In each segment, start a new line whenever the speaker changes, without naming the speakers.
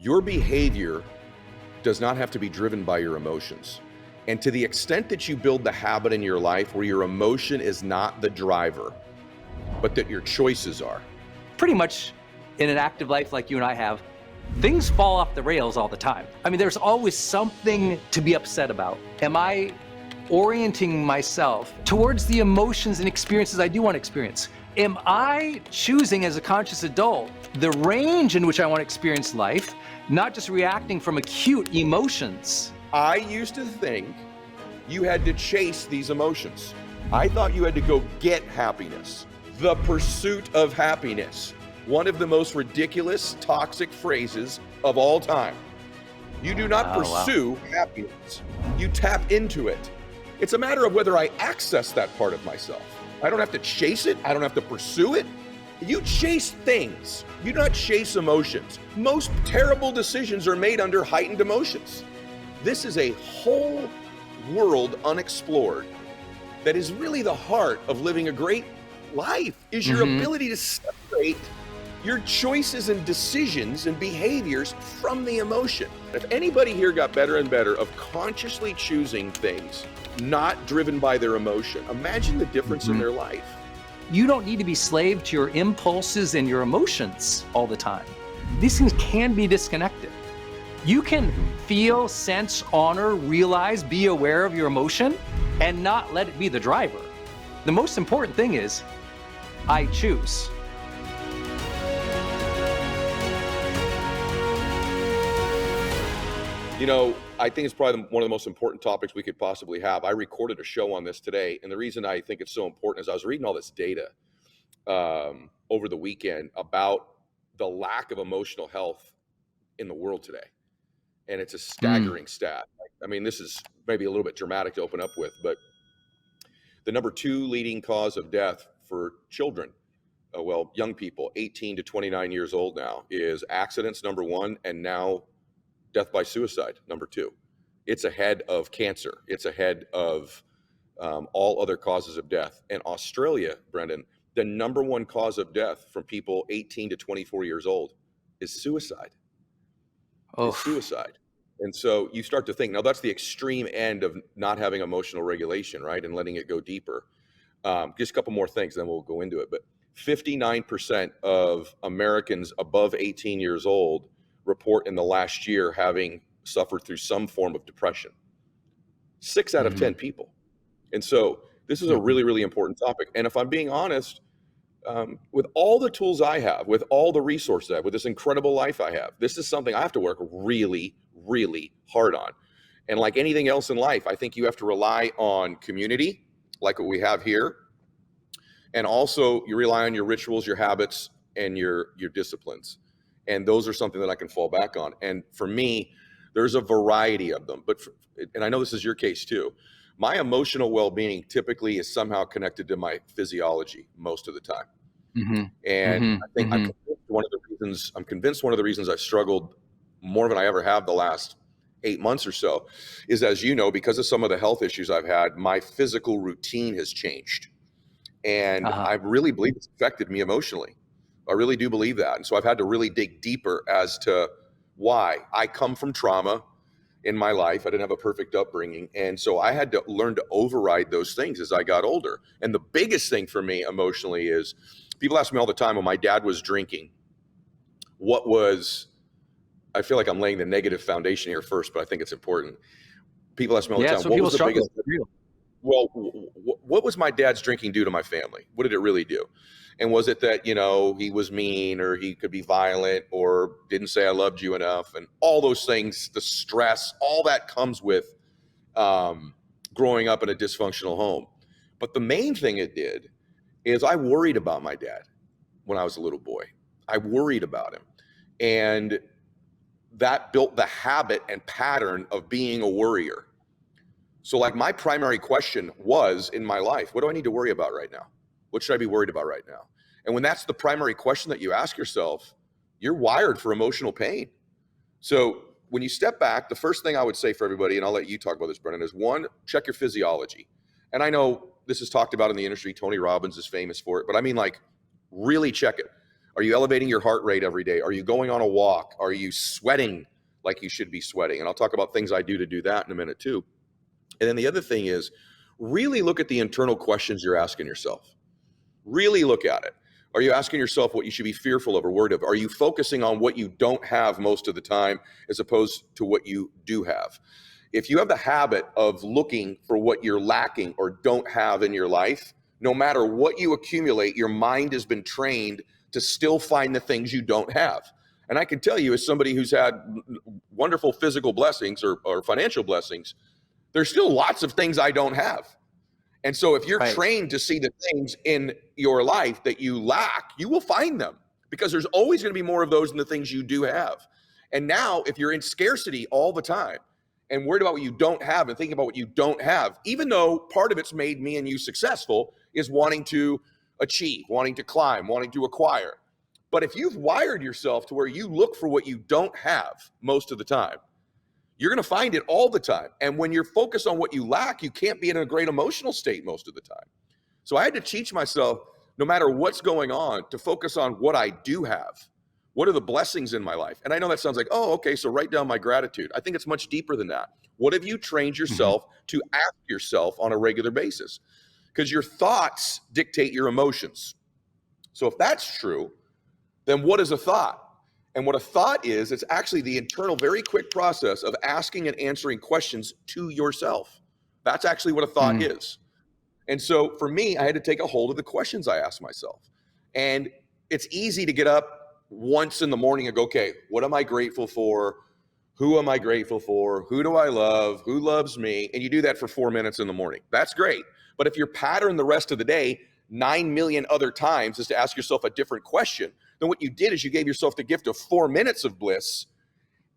Your behavior does not have to be driven by your emotions. And to the extent that you build the habit in your life where your emotion is not the driver, but that your choices are.
Pretty much in an active life like you and I have, things fall off the rails all the time. I mean, there's always something to be upset about. Am I orienting myself towards the emotions and experiences I do want to experience? Am I choosing as a conscious adult the range in which I want to experience life, not just reacting from acute emotions?
I used to think you had to chase these emotions. I thought you had to go get happiness. The pursuit of happiness. One of the most ridiculous, toxic phrases of all time. You do not pursue happiness. You tap into it. It's a matter of whether I access that part of myself. I don't have to chase it. I don't have to pursue it. You chase things. You do not chase emotions. Most terrible decisions are made under heightened emotions. This is a whole world unexplored that is really the heart of living a great life, is your ability to separate your choices and decisions and behaviors from the emotion. If anybody here got better and better of consciously choosing things not driven by their emotion, imagine the difference in their life.
You don't need to be slave to your impulses and your emotions all the time. These things can be disconnected. You can feel, sense, honor, realize, be aware of your emotion and not let it be the driver. The most important thing is, I choose.
You know, I think it's probably one of the most important topics we could possibly have. I recorded a show on this today, and the reason I think it's so important is I was reading all this data over the weekend about the lack of emotional health in the world today. And it's a staggering stat. I mean, this is maybe a little bit dramatic to open up with, but the number 2 leading cause of death for children, young people, 18 to 29 years old now, is accidents, number 1, and now death by suicide, number 2. It's ahead of cancer. It's ahead of all other causes of death. And Australia, Brendon, the number 1 cause of death from people 18 to 24 years old is suicide. Is suicide. And so you start to think, now that's the extreme end of not having emotional regulation, right? And letting it go deeper. Just a couple more things, then we'll go into it. But 59% of Americans above 18 years old report in the last year having suffered through some form of depression. 6 out of 10 people. And so this is a really, really important topic. And if I'm being honest, with all the tools I have, with all the resources I have, with this incredible life I have, this is something I have to work really, really hard on. And like anything else in life, I think you have to rely on community, like what we have here. And also you rely on your rituals, your habits, and your disciplines. And those are something that I can fall back on. And for me, there's a variety of them. And I know this is your case too. My emotional well-being typically is somehow connected to my physiology most of the time. And I think I'm convinced one of the reasons I've struggled more than I ever have the last 8 months or so is, as you know, because of some of the health issues I've had, my physical routine has changed. And I really believe it's affected me emotionally. I really do believe that. And so I've had to really dig deeper as to why. I come from trauma in my life. I didn't have a perfect upbringing. And so I had to learn to override those things as I got older. And the biggest thing for me emotionally is, people ask me all the time when my dad was drinking, I feel like I'm laying the negative foundation here first, but I think it's important. People ask me all the time,
so people struggle.
Well, what was my dad's drinking do to my family? What did it really do? And was it that, he was mean, or he could be violent, or didn't say I loved you enough, and all those things, the stress, all that comes with growing up in a dysfunctional home. But the main thing it did is I worried about my dad when I was a little boy. I worried about him. And that built the habit and pattern of being a worrier. So like my primary question was in my life, what do I need to worry about right now? What should I be worried about right now? And when that's the primary question that you ask yourself, you're wired for emotional pain. So when you step back, the first thing I would say for everybody, and I'll let you talk about this, Brendon, is 1, check your physiology. And I know this is talked about in the industry. Tony Robbins is famous for it, but I mean, like, really check it. Are you elevating your heart rate every day? Are you going on a walk? Are you sweating like you should be sweating? And I'll talk about things I do to do that in a minute too. And then the other thing is really look at the internal questions you're asking yourself. Really look at it. Are you asking yourself what you should be fearful of or worried of? Are you focusing on what you don't have most of the time as opposed to what you do have? If you have the habit of looking for what you're lacking or don't have in your life, no matter what you accumulate, your mind has been trained to still find the things you don't have. And I can tell you, as somebody who's had wonderful physical blessings or financial blessings, there's still lots of things I don't have. And so if you're trained to see the things in your life that you lack, you will find them, because there's always going to be more of those than the things you do have. And now if you're in scarcity all the time and worried about what you don't have and thinking about what you don't have, even though part of it's made me and you successful, is wanting to achieve, wanting to climb, wanting to acquire. But if you've wired yourself to where you look for what you don't have most of the time, you're going to find it all the time. And when you're focused on what you lack, you can't be in a great emotional state most of the time. So I had to teach myself, no matter what's going on, to focus on what I do have. What are the blessings in my life? And I know that sounds like, oh, okay, so write down my gratitude. I think it's much deeper than that. What have you trained yourself to ask yourself on a regular basis? Because your thoughts dictate your emotions. So if that's true, then what is a thought? And what a thought is, it's actually the internal, very quick process of asking and answering questions to yourself. That's actually what a thought is. And so for me, I had to take a hold of the questions I asked myself. And it's easy to get up once in the morning and go, okay, what am I grateful for? Who am I grateful for? Who do I love? Who loves me? And you do that for 4 minutes in the morning. That's great. But if your pattern the rest of the day, 9 million other times, is to ask yourself a different question, then what you did is you gave yourself the gift of 4 minutes of bliss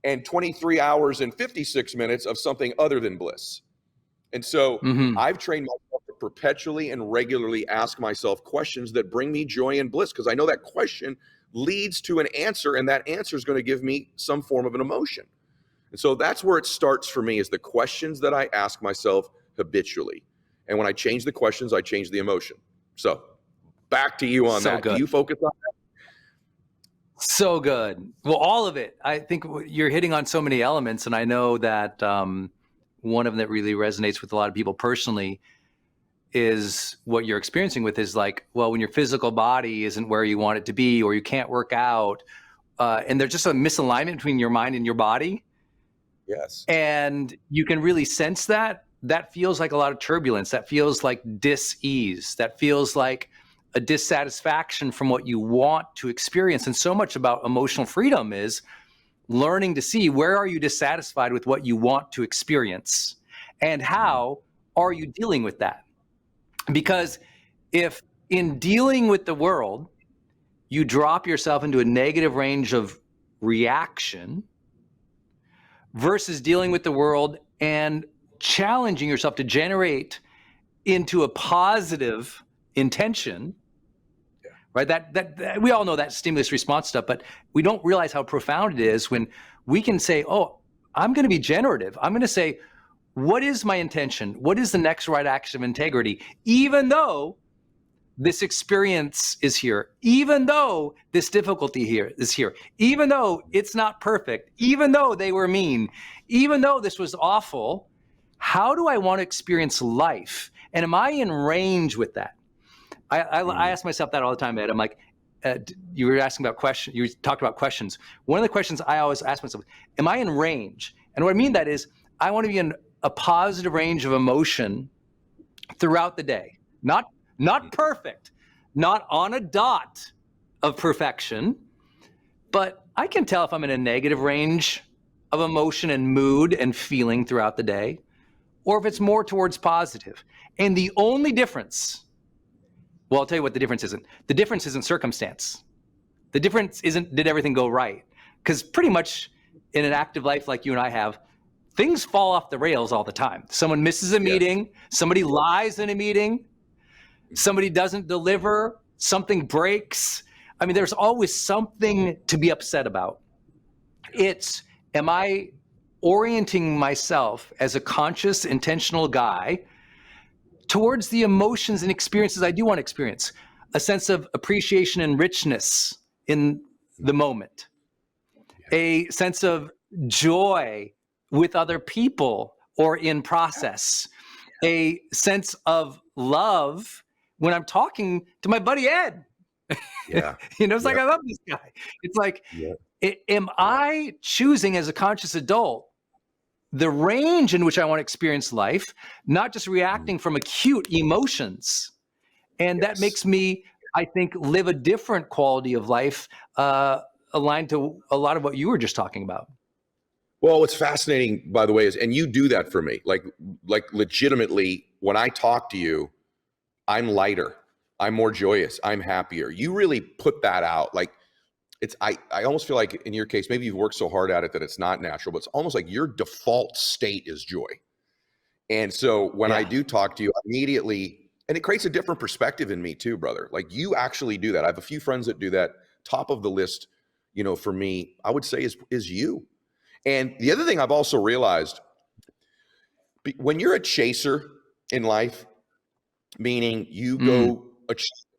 and 23 hours and 56 minutes of something other than bliss. And so I've trained myself to perpetually and regularly ask myself questions that bring me joy and bliss, because I know that question leads to an answer, and that answer is going to give me some form of an emotion. And so that's where it starts for me, is the questions that I ask myself habitually. And when I change the questions, I change the emotion. So back to you on that. Good. Do you focus on that?
So good. Well, all of it. I think you're hitting on so many elements, and I know that one of them that really resonates with a lot of people personally is what you're experiencing with is like, well, when your physical body isn't where you want it to be, or you can't work out, and there's just a misalignment between your mind and your body.
Yes.
And you can really sense that. That feels like a lot of turbulence. That feels like dis-ease. That feels like a dissatisfaction from what you want to experience. And so much about emotional freedom is learning to see, where are you dissatisfied with what you want to experience, and how are you dealing with that? Because if in dealing with the world, you drop yourself into a negative range of reaction versus dealing with the world and challenging yourself to generate into a positive intention, right? That we all know that stimulus response stuff, but we don't realize how profound it is when we can say, oh, I'm going to be generative. I'm going to say, what is my intention? What is the next right action of integrity? Even though this experience is here, even though this difficulty here is here, even though it's not perfect, even though they were mean, even though this was awful, how do I want to experience life? And am I in range with that? I ask myself that all the time, Ed. I'm like, you were asking about questions. You talked about questions. One of the questions I always ask myself, am I in range? And what I mean that is, I want to be in a positive range of emotion throughout the day. Not perfect, not on a dot of perfection, but I can tell if I'm in a negative range of emotion and mood and feeling throughout the day, or if it's more towards positive. And the only difference, well, I'll tell you what the difference isn't. The difference isn't circumstance. The difference isn't, did everything go right? Because pretty much in an active life like you and I have, things fall off the rails all the time. Someone misses a meeting, somebody lies in a meeting, somebody doesn't deliver, something breaks. I mean, there's always something to be upset about. It's, am I orienting myself as a conscious, intentional guy towards the emotions and experiences I do want to experience? A sense of appreciation and richness in the moment, a sense of joy with other people or in process, a sense of love when I'm talking to my buddy Ed.
Yeah.
It's like, I love this guy. It's like, am I choosing as a conscious adult the range in which I want to experience life, not just reacting from acute emotions? And that makes me, I think, live a different quality of life, aligned to a lot of what you were just talking about.
Well, what's fascinating, by the way, is, and you do that for me, like legitimately, when I talk to you, I'm lighter, I'm more joyous, I'm happier. You really put that out. Like, I almost feel like in your case, maybe you've worked so hard at it that it's not natural, but it's almost like your default state is joy. And so when I do talk to you immediately, and it creates a different perspective in me too, brother. Like, you actually do that. I have a few friends that do that. Top of the list, for me, I would say is you. And the other thing I've also realized, when you're a chaser in life, meaning you go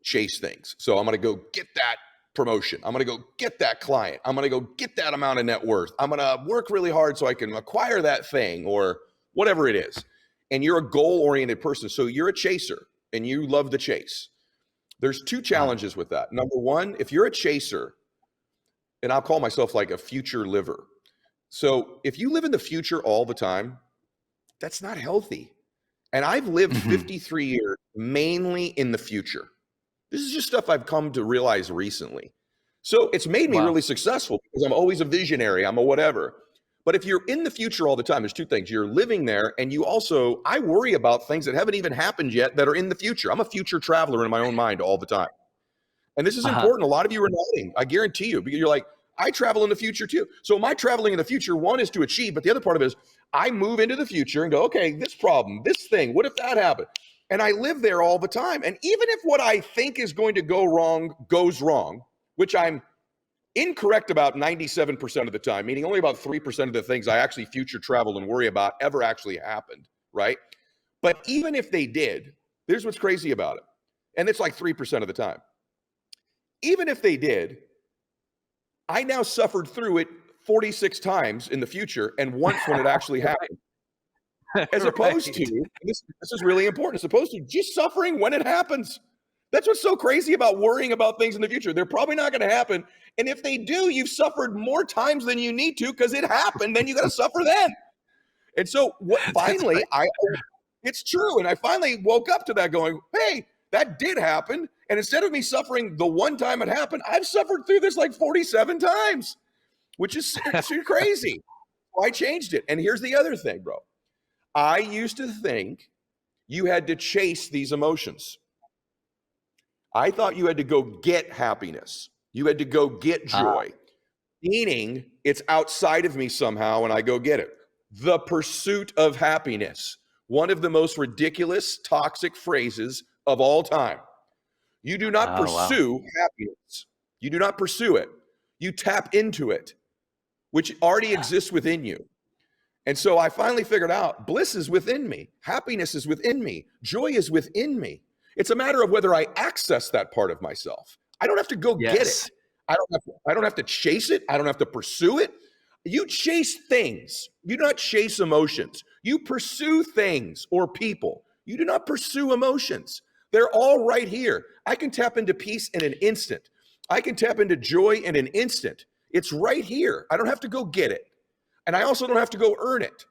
chase things. So I'm going to go get that promotion. I'm going to go get that client. I'm going to go get that amount of net worth. I'm going to work really hard so I can acquire that thing or whatever it is. And you're a goal-oriented person. So you're a chaser and you love the chase. There's two challenges with that. Number one, if you're a chaser, and I'll call myself like a future liver. So if you live in the future all the time, that's not healthy. And I've lived 53 years mainly in the future. This is just stuff I've come to realize recently. So it's made me really successful because I'm always a visionary. I'm a whatever. But if you're in the future all the time, there's two things. You're living there, and you also, I worry about things that haven't even happened yet that are in the future. I'm a future traveler in my own mind all the time. And this is important. A lot of you are nodding. I guarantee you, because you're like, I travel in the future too. So my traveling in the future, one is to achieve, but the other part of it is I move into the future and go, okay, this problem, this thing, what if that happened? And I live there all the time. And even if what I think is going to go wrong goes wrong, which I'm incorrect about 97% of the time, meaning only about 3% of the things I actually future travel and worry about ever actually happened, right? But even if they did, here's what's crazy about it. And it's like 3% of the time. Even if they did, I now suffered through it 46 times in the future and once when it actually happened. As opposed to, this is really important, as opposed to just suffering when it happens. That's what's so crazy about worrying about things in the future. They're probably not going to happen. And if they do, you've suffered more times than you need to because it happened, then you got to suffer then. And so finally, it's true. And I finally woke up to that going, hey, that did happen. And instead of me suffering the one time it happened, I've suffered through this like 47 times, which is crazy. So I changed it. And here's the other thing, bro. I used to think you had to chase these emotions. I thought you had to go get happiness. You had to go get joy, meaning it's outside of me somehow and I go get it. The pursuit of happiness, one of the most ridiculous, toxic phrases of all time. You do not pursue happiness. You do not pursue it. You tap into it, which already exists within you. And so I finally figured out bliss is within me. Happiness is within me. Joy is within me. It's a matter of whether I access that part of myself. I don't have to go get it. I don't have to chase it. I don't have to pursue it. You chase things. You do not chase emotions. You pursue things or people. You do not pursue emotions. They're all right here. I can tap into peace in an instant. I can tap into joy in an instant. It's right here. I don't have to go get it. And I also don't have to go earn it.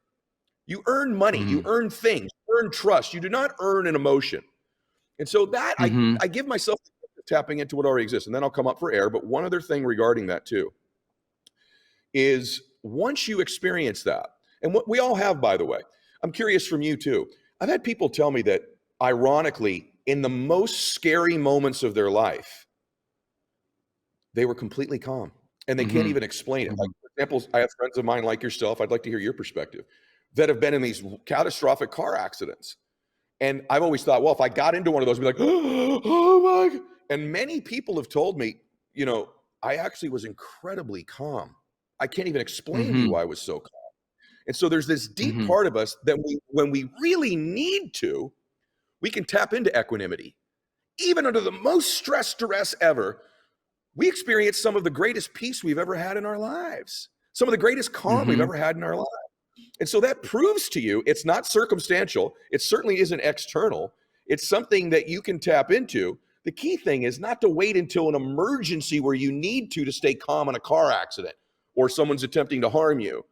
You earn money. You earn things. You earn trust. You do not earn an emotion. And so that I give myself tapping into what already exists. And then I'll come up for air. But one other thing regarding that too is once you experience that, and what we all have, by the way, I'm curious from you too. I've had people tell me that ironically, in the most scary moments of their life, they were completely calm and they can't even explain it. Like, for example, I have friends of mine like yourself, I'd like to hear your perspective, that have been in these catastrophic car accidents. And I've always thought, well, if I got into one of those, I'd be like, oh my God. And many people have told me, I actually was incredibly calm. I can't even explain to you why I was so calm. And so there's this deep part of us that when we really need to, we can tap into equanimity. Even under the most stress duress ever, we experience some of the greatest peace we've ever had in our lives, some of the greatest calm we've ever had in our lives. And so that proves to you it's not circumstantial. It certainly isn't external. It's something that you can tap into. The key thing is not to wait until an emergency where you need to stay calm in a car accident or someone's attempting to harm you,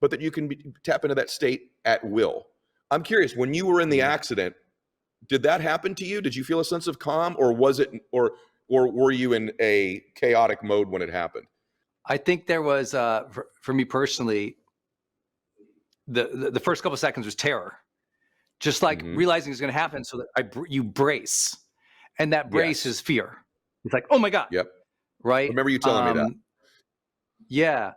but that you can tap into that state at will. I'm curious, when you were in the accident, did that happen to you? Did you feel a sense of calm, or was it, or were you in a chaotic mode when it happened?
I think there was, for me personally, the first couple of seconds was terror, just like realizing it's going to happen. So that you brace, and that brace is fear. It's like, oh my God.
Yep.
Right.
I remember you telling me that.
Yeah.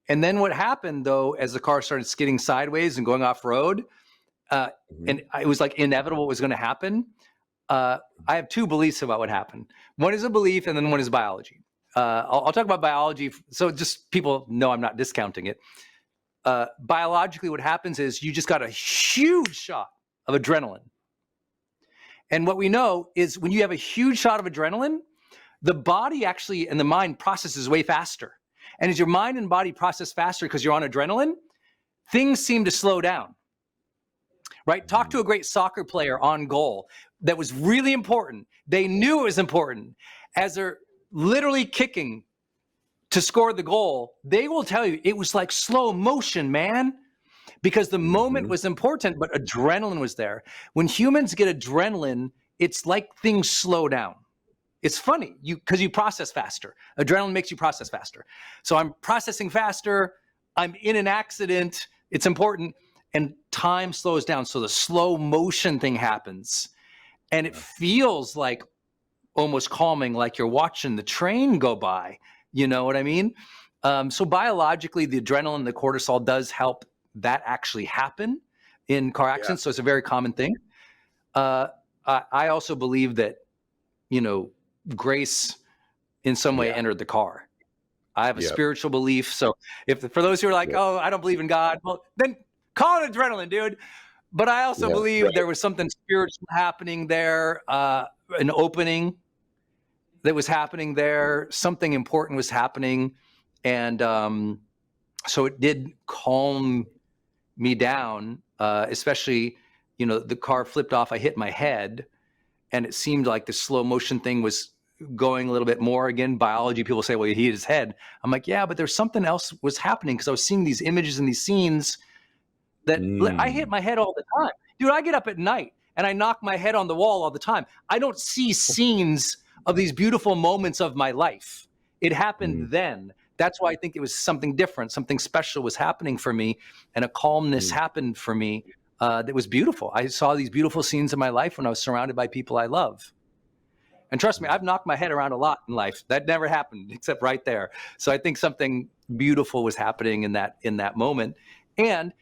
And then what happened though, as the car started skidding sideways and going off road, and it was like inevitable what was going to happen. I have two beliefs about what happened. One is a belief, and then one is biology. I'll talk about biology. So just people know I'm not discounting it. Biologically, what happens is you just got a huge shot of adrenaline. And what we know is when you have a huge shot of adrenaline, the body actually and the mind processes way faster. And as your mind and body process faster because you're on adrenaline, things seem to slow down. Right? Talk to a great soccer player on goal that was really important. They knew it was important. As they're literally kicking to score the goal, they will tell you it was like slow motion, man, because the moment was important, but adrenaline was there. When humans get adrenaline, it's like things slow down. It's funny because you process faster. Adrenaline makes you process faster. So I'm processing faster. I'm in an accident. It's important. And time slows down. So the slow motion thing happens. And it feels like almost calming, like you're watching the train go by. You know what I mean? So biologically, the adrenaline, the cortisol does help that actually happen in car accidents. So it's a very common thing. I also believe that, grace in some way entered the car. I have a spiritual belief. So for those who are like, oh, I don't believe in God, well, then call it adrenaline, dude. But I also believe there was something spiritual happening there, an opening that was happening there. Something important was happening. And so it did calm me down, especially, the car flipped off. I hit my head, and it seemed like the slow motion thing was going a little bit more. Again, biology, people say, well, he hit his head. I'm like, yeah, but there's something else was happening because I was seeing these images and these scenes that I hit my head all the time. Dude, I get up at night and I knock my head on the wall all the time. I don't see scenes of these beautiful moments of my life. It happened then. That's why I think it was something different. Something special was happening for me, and a calmness happened for me that was beautiful. I saw these beautiful scenes in my life when I was surrounded by people I love. And trust me, I've knocked my head around a lot in life. That never happened except right there. So I think something beautiful was happening in that moment. And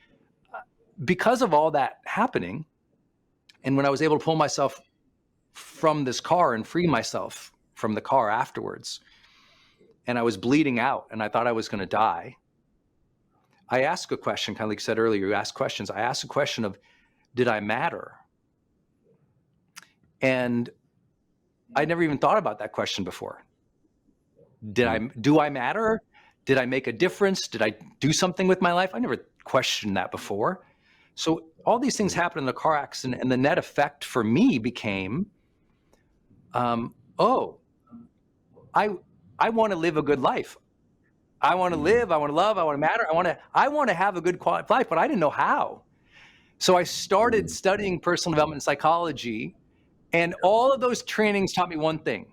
because of all that happening, and when I was able to pull myself from this car and free myself from the car afterwards, and I was bleeding out and I thought I was going to die, I asked a question, kind of like you said earlier, you asked questions. I asked a question of, did I matter? And I never even thought about that question before. Do I matter? Did I make a difference? Did I do something with my life? I never questioned that before. So all these things happened in the car accident, and the net effect for me became, I want to live a good life. I want to live, I want to love, I want to matter. I want to have a good quality of life, but I didn't know how. So I started studying personal development and psychology, and all of those trainings taught me one thing.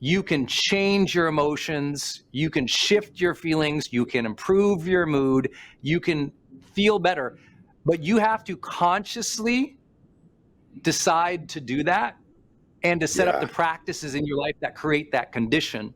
You can change your emotions, you can shift your feelings, you can improve your mood, you can feel better, but you have to consciously decide to do that and to set up the practices in your life that create that condition.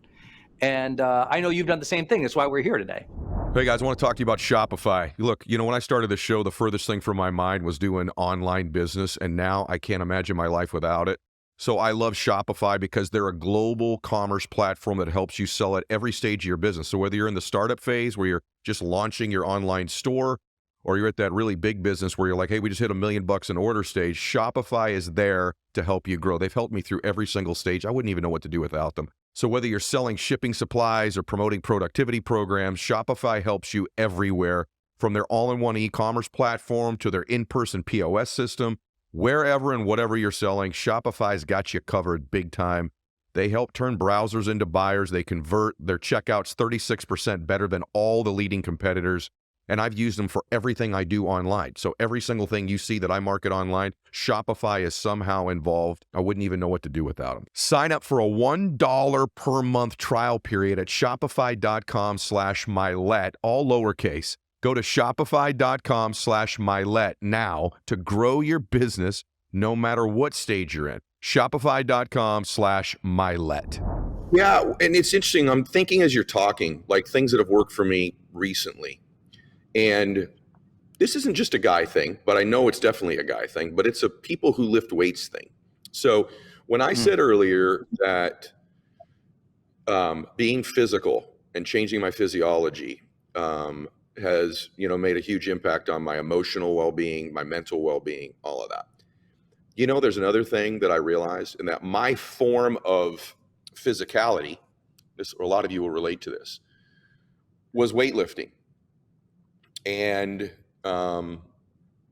And I know you've done the same thing. That's why we're here today.
Hey guys, I want to talk to you about Shopify. Look, when I started the show, the furthest thing from my mind was doing online business, and now I can't imagine my life without it. So I love Shopify because they're a global commerce platform that helps you sell at every stage of your business. So whether you're in the startup phase where you're just launching your online store, or you're at that really big business where you're like, hey, we just hit $1 million in order stage, Shopify is there to help you grow. They've helped me through every single stage. I wouldn't even know what to do without them.
So whether you're selling shipping supplies or promoting productivity programs, Shopify helps you everywhere, from their all-in-one e-commerce platform to their in-person POS system. Wherever and whatever you're selling, Shopify's got you covered big time. They help turn browsers into buyers. They convert their checkouts 36% better than all the leading competitors. And I've used them for everything I do online. So every single thing you see that I market online, Shopify is somehow involved. I wouldn't even know what to do without them. Sign up for a $1 per month trial period at shopify.com/Mylett, all lowercase. Go to shopify.com/Mylett now to grow your business no matter what stage you're in. Shopify.com/Mylett.
Yeah, and it's interesting. I'm thinking as you're talking, like things that have worked for me recently. And this isn't just a guy thing, but I know it's definitely a guy thing, but it's a people who lift weights thing. So when I said earlier that being physical and changing my physiology has, made a huge impact on my emotional well-being, my mental well-being, all of that. There's another thing that I realized, and that my form of physicality, a lot of you will relate to this, was weightlifting. And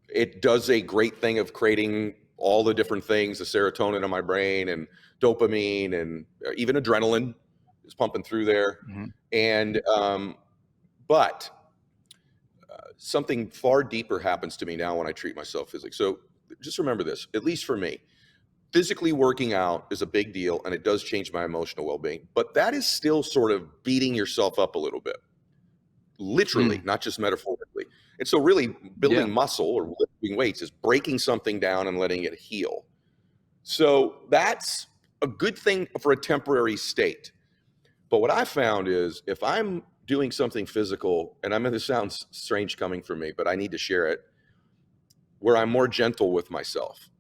it does a great thing of creating all the different things, the serotonin in my brain and dopamine and even adrenaline is pumping through there. And but something far deeper happens to me now when I treat myself physically. So just remember this, at least for me, physically working out is a big deal, and it does change my emotional well-being, but that is still sort of beating yourself up a little bit. Literally, not just metaphorically. And so really building muscle or lifting weights is breaking something down and letting it heal. So that's a good thing for a temporary state. But what I found is if I'm doing something physical, and I mean, this sounds strange coming from me, but I need to share it, where I'm more gentle with myself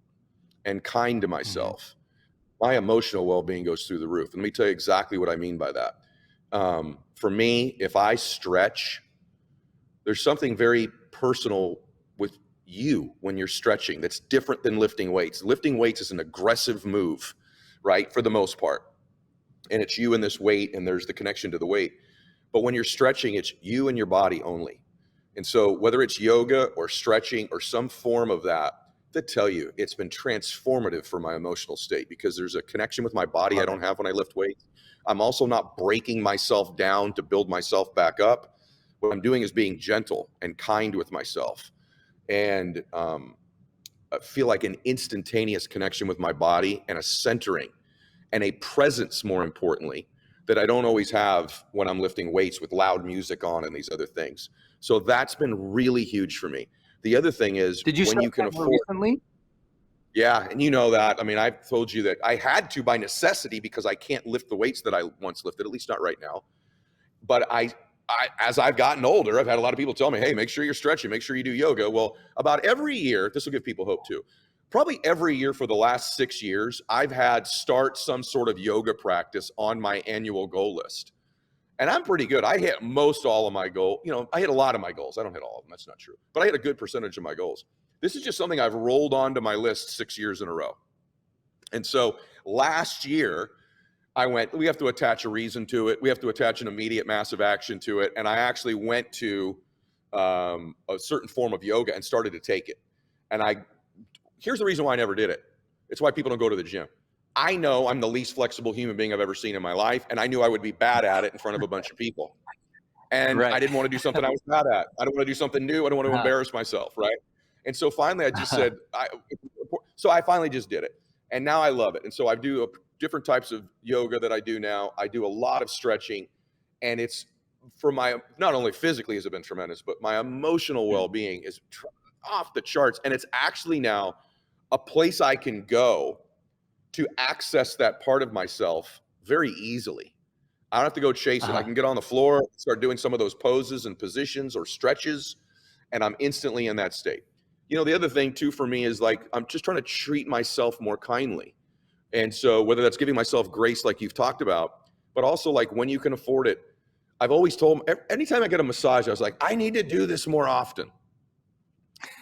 and kind to myself, my emotional well-being goes through the roof. And let me tell you exactly what I mean by that. For me, if I stretch, there's something very personal with you when you're stretching that's different than lifting weights. Lifting weights is an aggressive move, right? For the most part. And it's you and this weight, and there's the connection to the weight. But when you're stretching, it's you and your body only. And so whether it's yoga or stretching or some form of that, to tell you, it's been transformative for my emotional state, because there's a connection with my body I don't have when I lift weights. I'm also not breaking myself down to build myself back up. What I'm doing is being gentle and kind with myself. And I feel like an instantaneous connection with my body and a centering and a presence, more importantly, that I don't always have when I'm lifting weights with loud music on and these other things. So that's been really huge for me. The other thing is,
Did you
when you can afford
recently?
Yeah, and you know that. I mean, I've told you that I had to by necessity, because I can't lift the weights that I once lifted, at least not right now. But I as I've gotten older, I've had a lot of people tell me, hey, make sure you're stretching, make sure you do yoga. Well, about every year, this will give people hope too. Probably every year for the last 6 years, I've had start some sort of yoga practice on my annual goal list. And I'm pretty good. I hit most all of my goals. I hit a lot of my goals. I don't hit all of them. That's not true. But I hit a good percentage of my goals. This is just something I've rolled onto my list 6 years in a row. And so last year, I went, we have to attach a reason to it. We have to attach an immediate massive action to it. And I actually went to a certain form of yoga and started to take it. And here's the reason why I never did it. It's why people don't go to the gym. I know I'm the least flexible human being I've ever seen in my life, and I knew I would be bad at it in front of a bunch of people. And I didn't want to do something I was bad at. I don't want to do something new. I don't want to embarrass myself, right? And so finally I just said, so I finally just did it. And now I love it. And so I do different types of yoga that I do now. I do a lot of stretching, and it's for not only physically has it been tremendous, but my emotional well-being is off the charts. And it's actually now a place I can go to access that part of myself very easily. I don't have to go chase it. I can get on the floor, start doing some of those poses and positions or stretches, and I'm instantly in that state. The other thing too for me is like, I'm just trying to treat myself more kindly. And so whether that's giving myself grace like you've talked about, but also like when you can afford it, I've always told them, anytime I get a massage, I was like, I need to do this more often.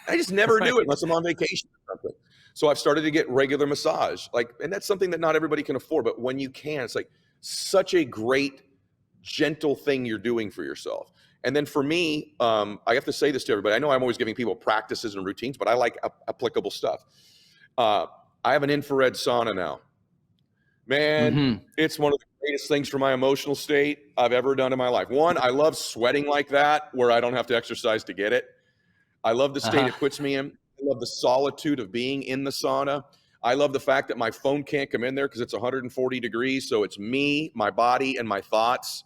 I just never do it unless I'm on vacation or something. So I've started to get regular massage, and that's something that not everybody can afford, but when you can, it's like such a great, gentle thing you're doing for yourself. And then for me, I have to say this to everybody. I know I'm always giving people practices and routines, but I like applicable stuff. I have an infrared sauna now. Man, it's one of the greatest things for my emotional state I've ever done in my life. One, I love sweating like that, where I don't have to exercise to get it. I love the state it puts me in. I love the solitude of being in the sauna. I love the fact that my phone can't come in there because it's 140 degrees. So it's me, my body, and my thoughts.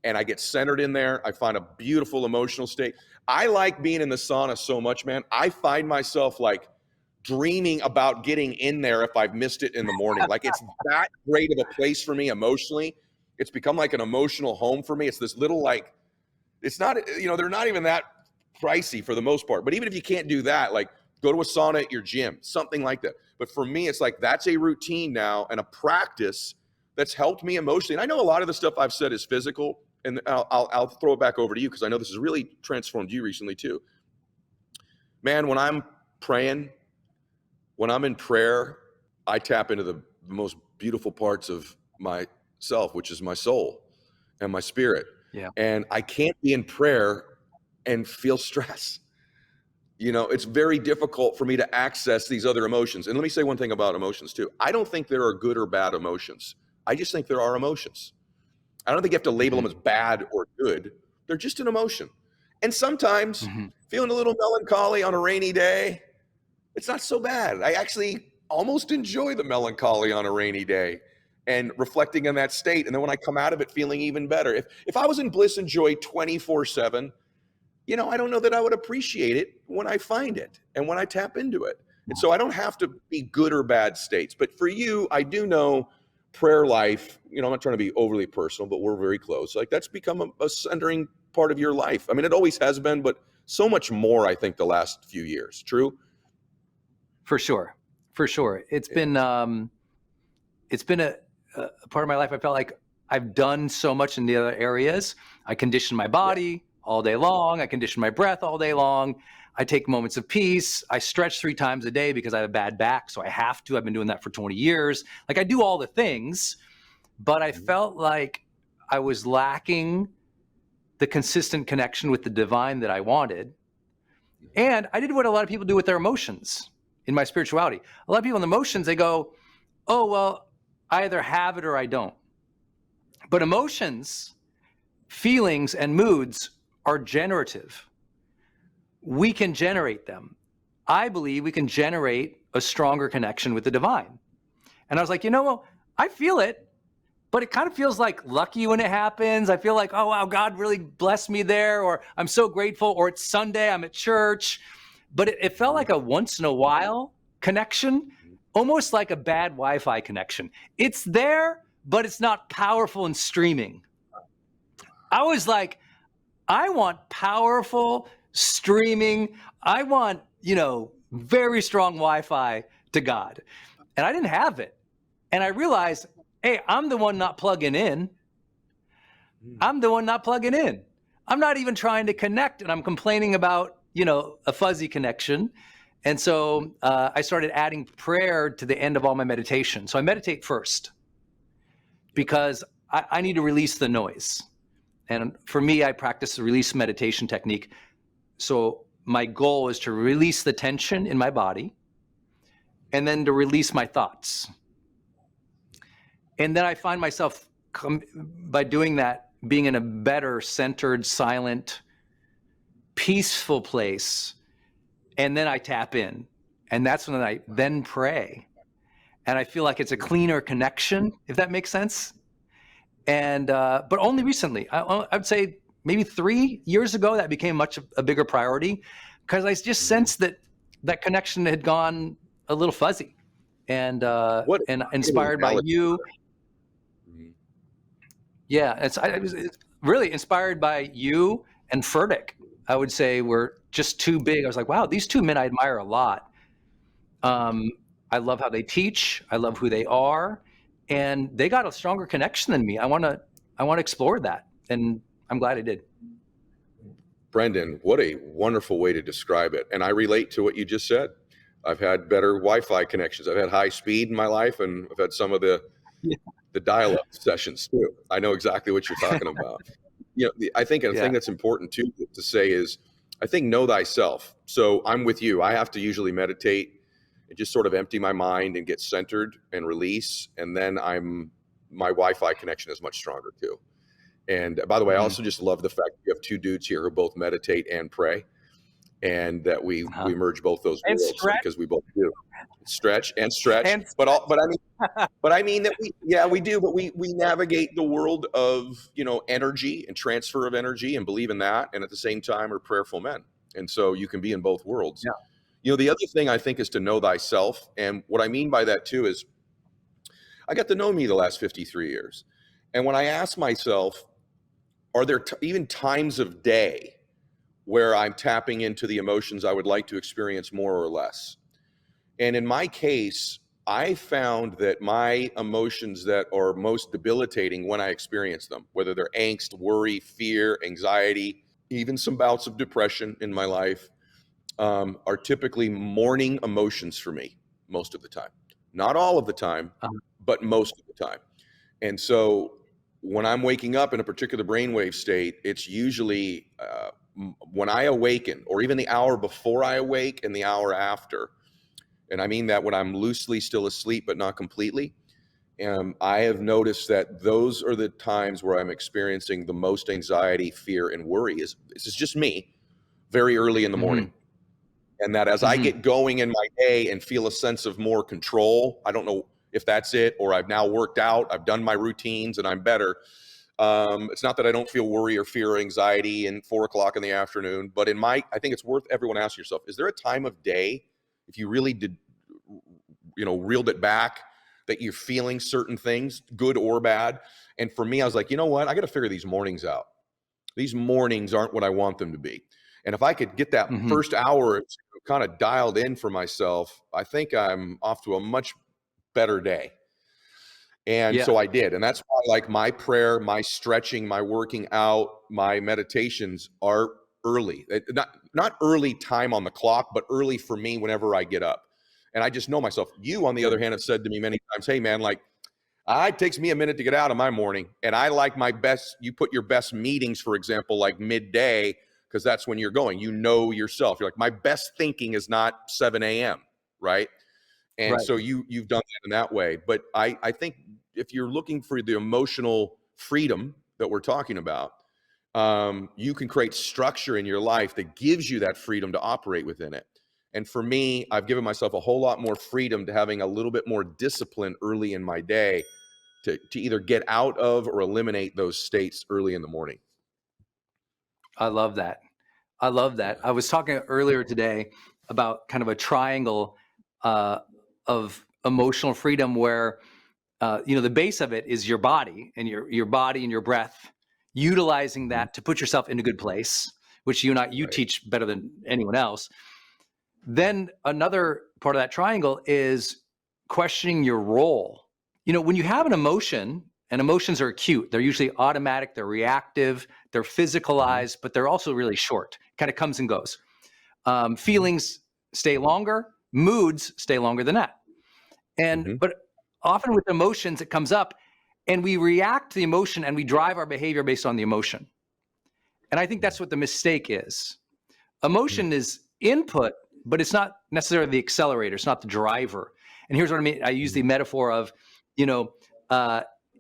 And I get centered in there. I find a beautiful emotional state. I like being in the sauna so much, man. I find myself like dreaming about getting in there if I've missed it in the morning. Like, it's that great of a place for me emotionally. It's become like an emotional home for me. It's this little, like, it's not, you know, they're not even that pricey for the most part. But even if you can't do that, like, go to a sauna at your gym, something like that. But for me, it's like, that's a routine now and a practice that's helped me emotionally. And I know a lot of the stuff I've said is physical, and I'll throw it back over to you because I know this has really transformed you recently too. Man, when I'm praying, when I'm in prayer, I tap into the most beautiful parts of myself, which is my soul and my spirit.
Yeah.
And I can't be in prayer and feel stress. You know, it's very difficult for me to access these other emotions. And let me say one thing about emotions too. I don't think there are good or bad emotions. I just think there are emotions. I don't think you have to label them as bad or good. They're just an emotion. And sometimes feeling a little melancholy on a rainy day, it's not so bad. I actually almost enjoy the melancholy on a rainy day and reflecting on that state. And then when I come out of it feeling even better, if I was in bliss and joy 24/7, you know, I don't know that I would appreciate it when I find it and when I tap into it. And so I don't have to be good or bad states. But for you, I do know prayer life, you know, I'm not trying to be overly personal, but we're very close. Like, that's become a centering part of your life. I mean, it always has been, but so much more, I think, the last few years. True?
For sure. For sure. It's been a part of my life. I felt like I've done so much in the other areas. I condition my body all day long. I condition my breath all day long. I take moments of peace. I stretch 3 times a day because I have a bad back, so I have to. I've been doing that for 20 years. Like, I do all the things, but I felt like I was lacking the consistent connection with the divine that I wanted. And I did what a lot of people do with their emotions in my spirituality. A lot of people in the emotions, they go, oh, well, I either have it or I don't. But emotions, feelings, and moods are generative. We can generate them. I believe we can generate a stronger connection with the divine. And I was like, you know what? I feel it, but it kind of feels like lucky when it happens. I feel like, oh, wow, God really blessed me there, or I'm so grateful, or it's Sunday, I'm at church. But it felt like a once in a while connection, almost like a bad Wi-Fi connection. It's there, but it's not powerful and streaming. I was like, I want powerful streaming. I want, you know, very strong Wi-Fi to God. And I didn't have it. And I realized, hey, I'm the one not plugging in. I'm the one not plugging in. I'm not even trying to connect, and I'm complaining about, you know, a fuzzy connection. And so I started adding prayer to the end of all my meditation. So I meditate first because I need to release the noise. And for me, I practice the release meditation technique. So my goal is to release the tension in my body and then to release my thoughts. And then I find myself, by doing that, being in a better, centered, silent, peaceful place. And then I tap in. And that's when I then pray. And I feel like it's a cleaner connection, if that makes sense. And but only recently, I would say maybe 3 years ago, that became much a bigger priority, because I just sensed that that connection had gone a little fuzzy, and inspired by you. Yeah, it's really inspired by you and Furtick. I would say were just too big. I was like, wow, these two men I admire a lot. I love how they teach. I love who they are. And they got a stronger connection than me. I want to explore that, and I'm glad I did.
Brendon, what a wonderful way to describe it. And I relate to what you just said. I've had better Wi-Fi connections. I've had high speed in my life, and I've had some of the the dial-up sessions too. I know exactly what you're talking about. I think a thing that's important too to say is, I think know thyself. So I'm with you. I have to usually meditate and just sort of empty my mind and get centered and release. And then my Wi-Fi connection is much stronger too. And by the way, I also just love the fact you have two dudes here who both meditate and pray, and that we merge both those worlds because we both do stretch. But I mean that we do, but we navigate the world of, energy and transfer of energy and believe in that. And at the same time are prayerful men. And so you can be in both worlds. Yeah. The other thing I think is to know thyself. And what I mean by that too is I got to know me the last 53 years. And when I ask myself, are there even times of day where I'm tapping into the emotions I would like to experience more or less? And in my case, I found that my emotions that are most debilitating when I experience them, whether they're angst, worry, fear, anxiety, even some bouts of depression in my life, are typically morning emotions for me most of the time. Not all of the time, but most of the time. And so when I'm waking up in a particular brainwave state, it's usually when I awaken, or even the hour before I awake and the hour after. And I mean that when I'm loosely still asleep, but not completely. I have noticed that those are the times where I'm experiencing the most anxiety, fear, and worry. This is just me, very early in the morning. And that as I get going in my day and feel a sense of more control, I don't know if that's it, or I've now worked out, I've done my routines and I'm better. It's not that I don't feel worry or fear or anxiety in 4 o'clock in the afternoon, but I think it's worth everyone asking yourself, is there a time of day, if you really did, reeled it back, that you're feeling certain things, good or bad? And for me, I was like, you know what? I got to figure these mornings out. These mornings aren't what I want them to be. And if I could get that first hour kind of dialed in for myself, I think I'm off to a much better day. And so I did. And that's why, like, my prayer, my stretching, my working out, my meditations are early. Not early time on the clock, but early for me whenever I get up. And I just know myself. You, on the other hand, have said to me many times, hey, man, like, it takes me a minute to get out of my morning. And I like my best, you put your best meetings, for example, like midday, because that's when you're going. You know yourself. You're like, my best thinking is not 7 a.m., right? And so you've done that in that way. But I think if you're looking for the emotional freedom that we're talking about, you can create structure in your life that gives you that freedom to operate within it. And for me, I've given myself a whole lot more freedom to having a little bit more discipline early in my day to either get out of or eliminate those states early in the morning.
I love that. I love that. I was talking earlier today about kind of a triangle of emotional freedom where, the base of it is your body and your body and your breath, utilizing that to put yourself in a good place, which you teach better than anyone else. Then another part of that triangle is questioning your role. When you have an emotion, and emotions are acute, they're usually automatic, they're reactive, they're physicalized, but they're also really short, kind of comes and goes. Feelings stay longer, moods stay longer than that. But often with emotions, it comes up and we react to the emotion and we drive our behavior based on the emotion. And I think that's what the mistake is. Emotion is input, but it's not necessarily the accelerator. It's not the driver. And here's what I mean. I use the metaphor of,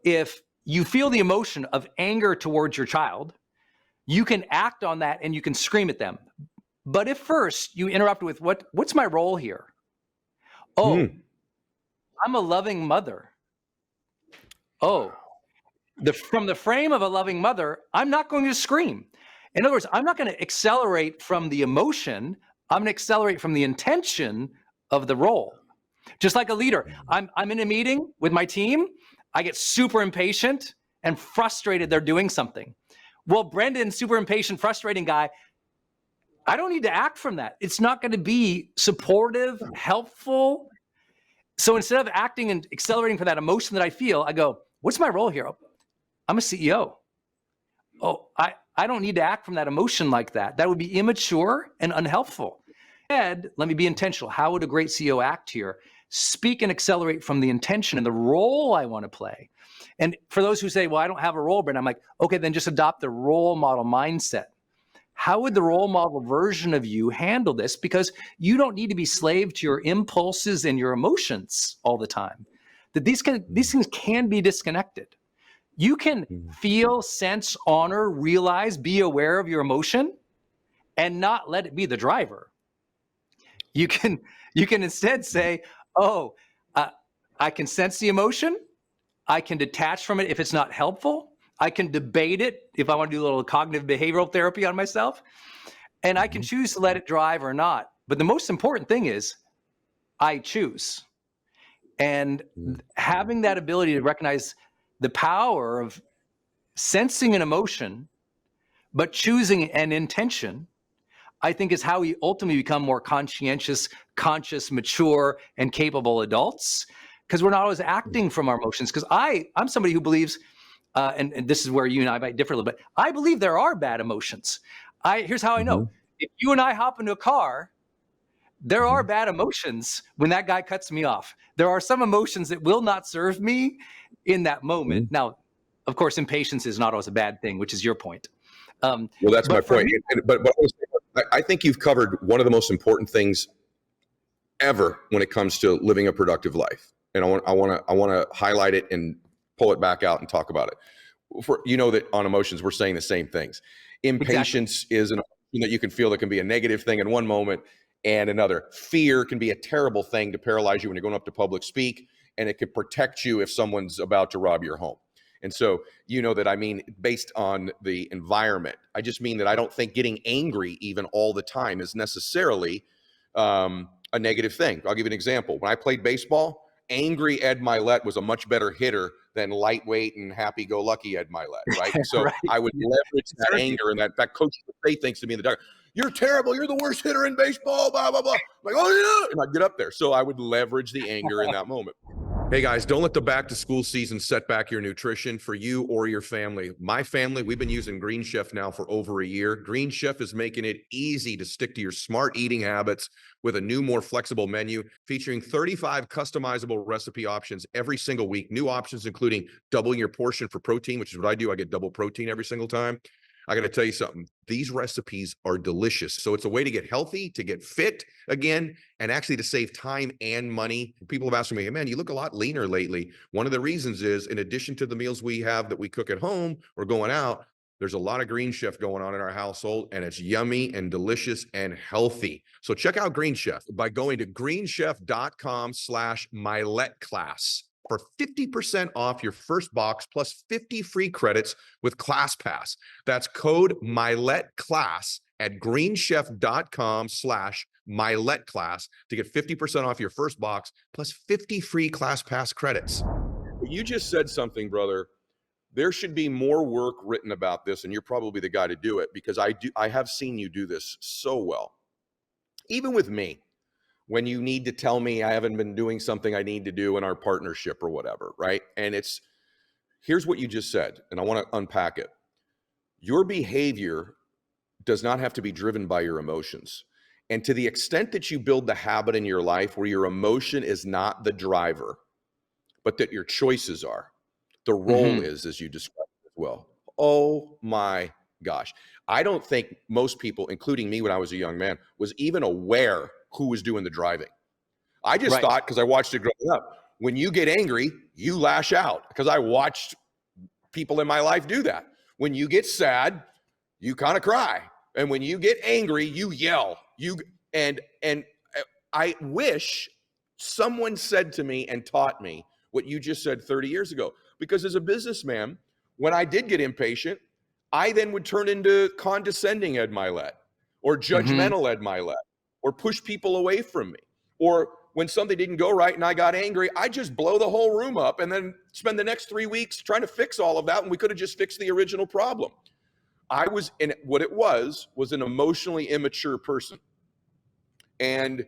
if you feel the emotion of anger towards your child, you can act on that and you can scream at them. But if first you interrupt with, what's my role here? Oh, I'm a loving mother. Oh, from the frame of a loving mother, I'm not going to scream. In other words, I'm not going to accelerate from the emotion. I'm going to accelerate from the intention of the role. Just like a leader, I'm in a meeting with my team. I get super impatient and frustrated they're doing something. Well, Brendon, super impatient, frustrating guy, I don't need to act from that. It's not going to be supportive, helpful. So instead of acting and accelerating for that emotion that I feel, I go, what's my role here? I'm a CEO. Oh, I don't need to act from that emotion like that. That would be immature and unhelpful. Instead, let me be intentional. How would a great CEO act here? Speak and accelerate from the intention and the role I want to play. And for those who say, well, I don't have a role, Brendon, I'm like, okay, then just adopt the role model mindset. How would the role model version of you handle this? Because you don't need to be slave to your impulses and your emotions all the time. That these things can be disconnected. You can feel, sense, honor, realize, be aware of your emotion and not let it be the driver. You can instead say, oh, I can sense the emotion. I can detach from it if it's not helpful. I can debate it if I want to do a little cognitive behavioral therapy on myself. And I can choose to let it drive or not. But the most important thing is I choose. And having that ability to recognize the power of sensing an emotion, but choosing an intention, I think is how we ultimately become more conscientious, conscious, mature, and capable adults. Because we're not always acting from our emotions. Because I'm somebody who believes, and this is where you and I might differ a little bit, I believe there are bad emotions. Here's how I know. If you and I hop into a car, there are bad emotions when that guy cuts me off. There are some emotions that will not serve me in that moment. Now, of course, impatience is not always a bad thing, which is your point.
Well, that's my point. But I think you've covered one of the most important things ever when it comes to living a productive life. And I want to highlight it and pull it back out and talk about it. That on emotions, we're saying the same things. Impatience is an emotion that you can feel that can be a negative thing in one moment and another. Fear can be a terrible thing to paralyze you when you're going up to public speak, and it can protect you if someone's about to rob your home. And so, that I mean, based on the environment, I just mean that I don't think getting angry even all the time is necessarily a negative thing. I'll give you an example. When I played baseball, angry Ed Mylett was a much better hitter than lightweight and happy-go-lucky Ed Mylett, right? So right. I would leverage that anger, and that coach would say things to me in the dark. You're terrible. You're the worst hitter in baseball, blah, blah, blah. I'm like, oh, yeah. And I'd get up there. So I would leverage the anger in that moment.
Hey guys, don't let the back to school season set back your nutrition for you or your family. My family, we've been using Green Chef now for over a year. Green Chef is making it easy to stick to your smart eating habits with a new, more flexible menu featuring 35 customizable recipe options every single week. New options including doubling your portion for protein, which is what I do. I get double protein every single time. I got to tell you something. These recipes are delicious. So it's a way to get healthy, to get fit again, and actually to save time and money. People have asked me, hey, man, you look a lot leaner lately. One of the reasons is, in addition to the meals we have that we cook at home or going out, there's a lot of Green Chef going on in our household, and it's yummy and delicious and healthy. So check out Green Chef by going to greenchef.com/Mylett class for 50% off your first box plus 50 free credits with ClassPass. That's code Mylett class at greenchef.com/Mylett class to get 50% off your first box plus 50 free ClassPass credits.
You just said something, brother. There should be more work written about this, and you're probably the guy to do it, because I have seen you do this so well. Even with me, when you need to tell me I haven't been doing something I need to do in our partnership or whatever, right? And here's what you just said, and I want to unpack it. Your behavior does not have to be driven by your emotions. And to the extent that you build the habit in your life where your emotion is not the driver, but that your choices are, the role is, as you described as well. Oh my gosh. I don't think most people, including me when I was a young man, was even aware who was doing the driving. I just thought, because I watched it growing up, when you get angry, you lash out, because I watched people in my life do that. When you get sad, you kind of cry. And when you get angry, you yell. And I wish someone said to me and taught me what you just said 30 years ago. Because as a businessman, when I did get impatient, I then would turn into condescending Ed Mylett or judgmental Ed Mylett, or push people away from me. Or when something didn't go right and I got angry, I just blow the whole room up and then spend the next 3 weeks trying to fix all of that, and we could have just fixed the original problem. What it was an emotionally immature person and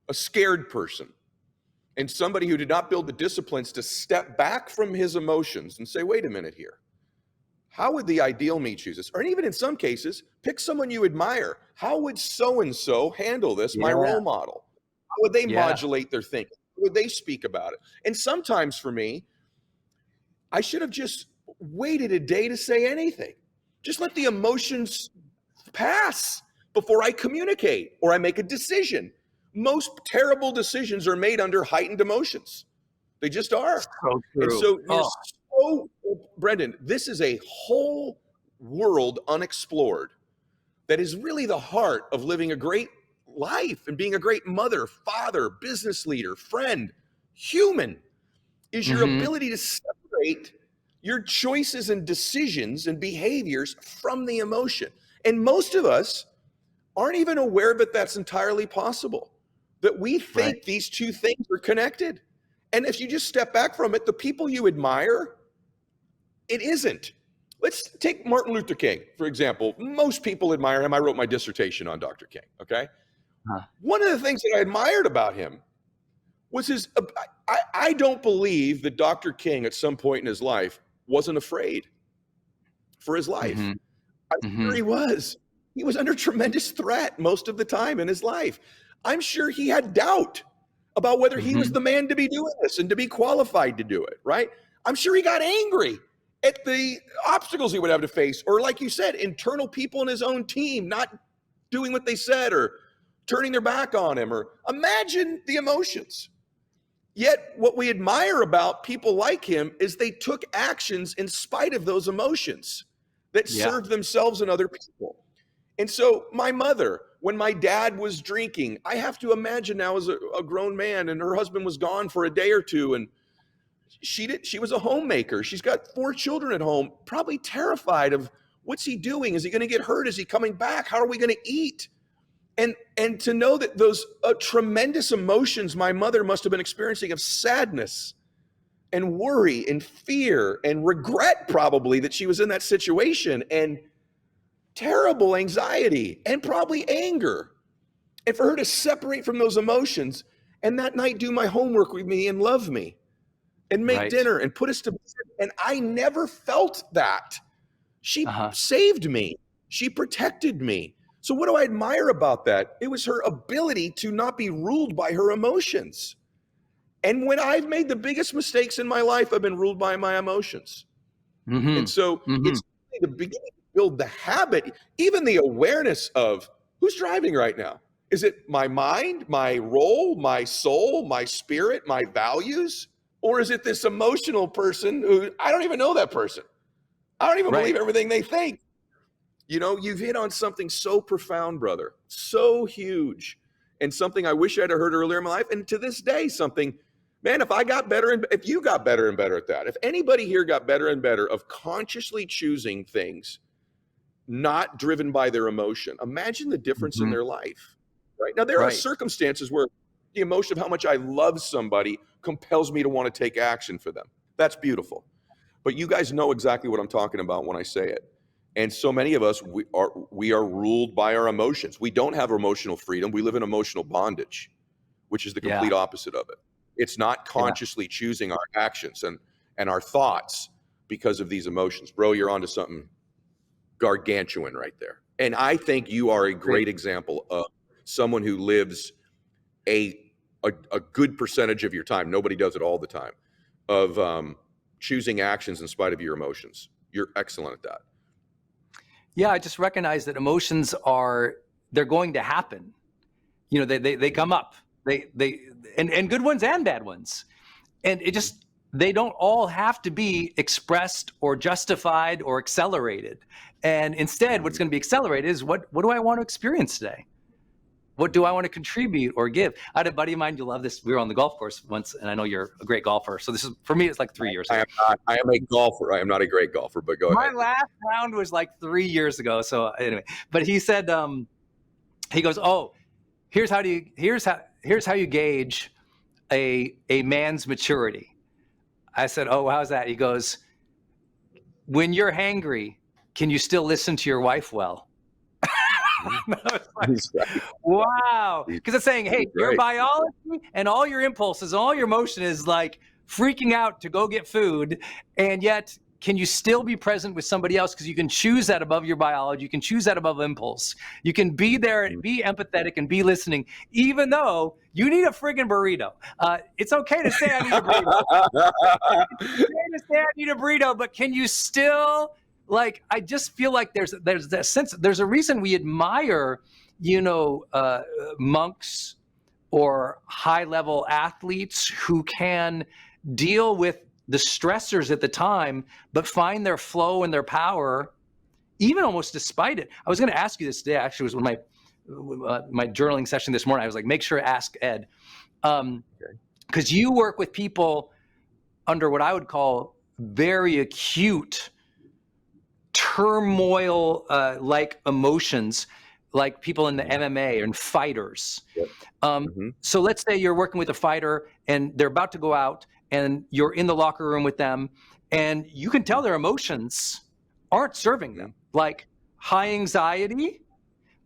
a scared person, and somebody who did not build the disciplines to step back from his emotions and say, wait a minute here. How would the ideal me choose this? Or even in some cases, pick someone you admire. How would so-and-so handle this, my role model? How would they modulate their thinking? How would they speak about it? And sometimes for me, I should have just waited a day to say anything. Just let the emotions pass before I communicate or I make a decision. Most terrible decisions are made under heightened emotions. They just are.
So
And
true.
so,
Oh,
Brendon, this is a whole world unexplored that is really the heart of living a great life and being a great mother, father, business leader, friend, human, is your ability to separate your choices and decisions and behaviors from the emotion. And most of us aren't even aware that that's entirely possible, that we think these two things are connected. And if you just step back from it, the people you admire, it isn't. Let's take Martin Luther King, for example. Most people admire him. I wrote my dissertation on Dr. King, okay? One of the things that I admired about him was I don't believe that Dr. King at some point in his life wasn't afraid for his life. I'm sure he was. He was under tremendous threat most of the time in his life. I'm sure he had doubt about whether he was the man to be doing this and to be qualified to do it, right? I'm sure he got angry at the obstacles he would have to face, or like you said, internal people in his own team not doing what they said or turning their back on him, or imagine the emotions. Yet what we admire about people like him is they took actions in spite of those emotions that served themselves and other people. And so my mother, when my dad was drinking, I have to imagine now as a grown man, and her husband was gone for a day or two, and she was a homemaker. She's got 4 children at home, probably terrified of what's he doing? Is he going to get hurt? Is he coming back? How are we going to eat? And to know that those tremendous emotions my mother must have been experiencing of sadness and worry and fear and regret, probably, that she was in that situation, and terrible anxiety and probably anger. And for her to separate from those emotions and that night do my homework with me and love me and make dinner and put us to bed. And I never felt that. She saved me. She protected me. So what do I admire about that? It was her ability to not be ruled by her emotions. And when I've made the biggest mistakes in my life, I've been ruled by my emotions. And so it's the beginning to build the habit, even the awareness of who's driving right now. Is it my mind, my role, my soul, my spirit, my values? Or is it this emotional person who I don't even know that person? I don't even believe everything they think. You know, you've hit on something so profound, brother, so huge, and something I wish I'd have heard earlier in my life. And to this day, something, man, if I got better, and if you got better and better at that, if anybody here got better and better of consciously choosing things, not driven by their emotion, imagine the difference in their life, right? Now, there are circumstances where the emotion of how much I love somebody compels me to want to take action for them. That's beautiful. But you guys know exactly what I'm talking about when I say it. And so many of us, we are ruled by our emotions. We don't have emotional freedom. We live in emotional bondage, which is the complete opposite of it. It's not consciously choosing our actions and our thoughts because of these emotions. Bro, you're onto something gargantuan right there. And I think you are a great example of someone who lives a good percentage of your time. Nobody does it all the time, of choosing actions in spite of your emotions. You're excellent at that.
Yeah, I just recognize that emotions they're going to happen. You know, they come up. And good ones and bad ones. And they don't all have to be expressed or justified or accelerated. And instead, what's going to be accelerated is what do I want to experience today? What do I want to contribute or give? I had a buddy of mine, you love this. We were on the golf course once, and I know you're a great golfer. So this is, for me, it's like 3 years ago.
I am a golfer. I am not a great golfer, but go ahead.
My last round was like 3 years ago. So anyway, but he said, he goes, oh, here's how you gauge a man's maturity. I said, oh, how's that? He goes, when you're hangry, can you still listen to your wife well? Like, wow. Because it's saying, hey, your biology and all your impulses, all your emotion is like freaking out to go get food. And yet can you still be present with somebody else? Because you can choose that above your biology. You can choose that above impulse. You can be there and be empathetic and be listening, even though you need a friggin' burrito. It's okay to say I need a burrito. It's okay to say I need a burrito, but can you still, like, I just feel like there's that sense, there's a reason we admire, monks or high-level athletes who can deal with the stressors at the time, but find their flow and their power, even almost despite it. I was going to ask you this today. Actually, it was my journaling session this morning. I was like, make sure to ask Ed, because you work with people under what I would call very acute turmoil, like emotions, like people in the MMA and fighters.
Yep.
So let's say you're working with a fighter and they're about to go out, and you're in the locker room with them, and you can tell their emotions aren't serving them, like high anxiety,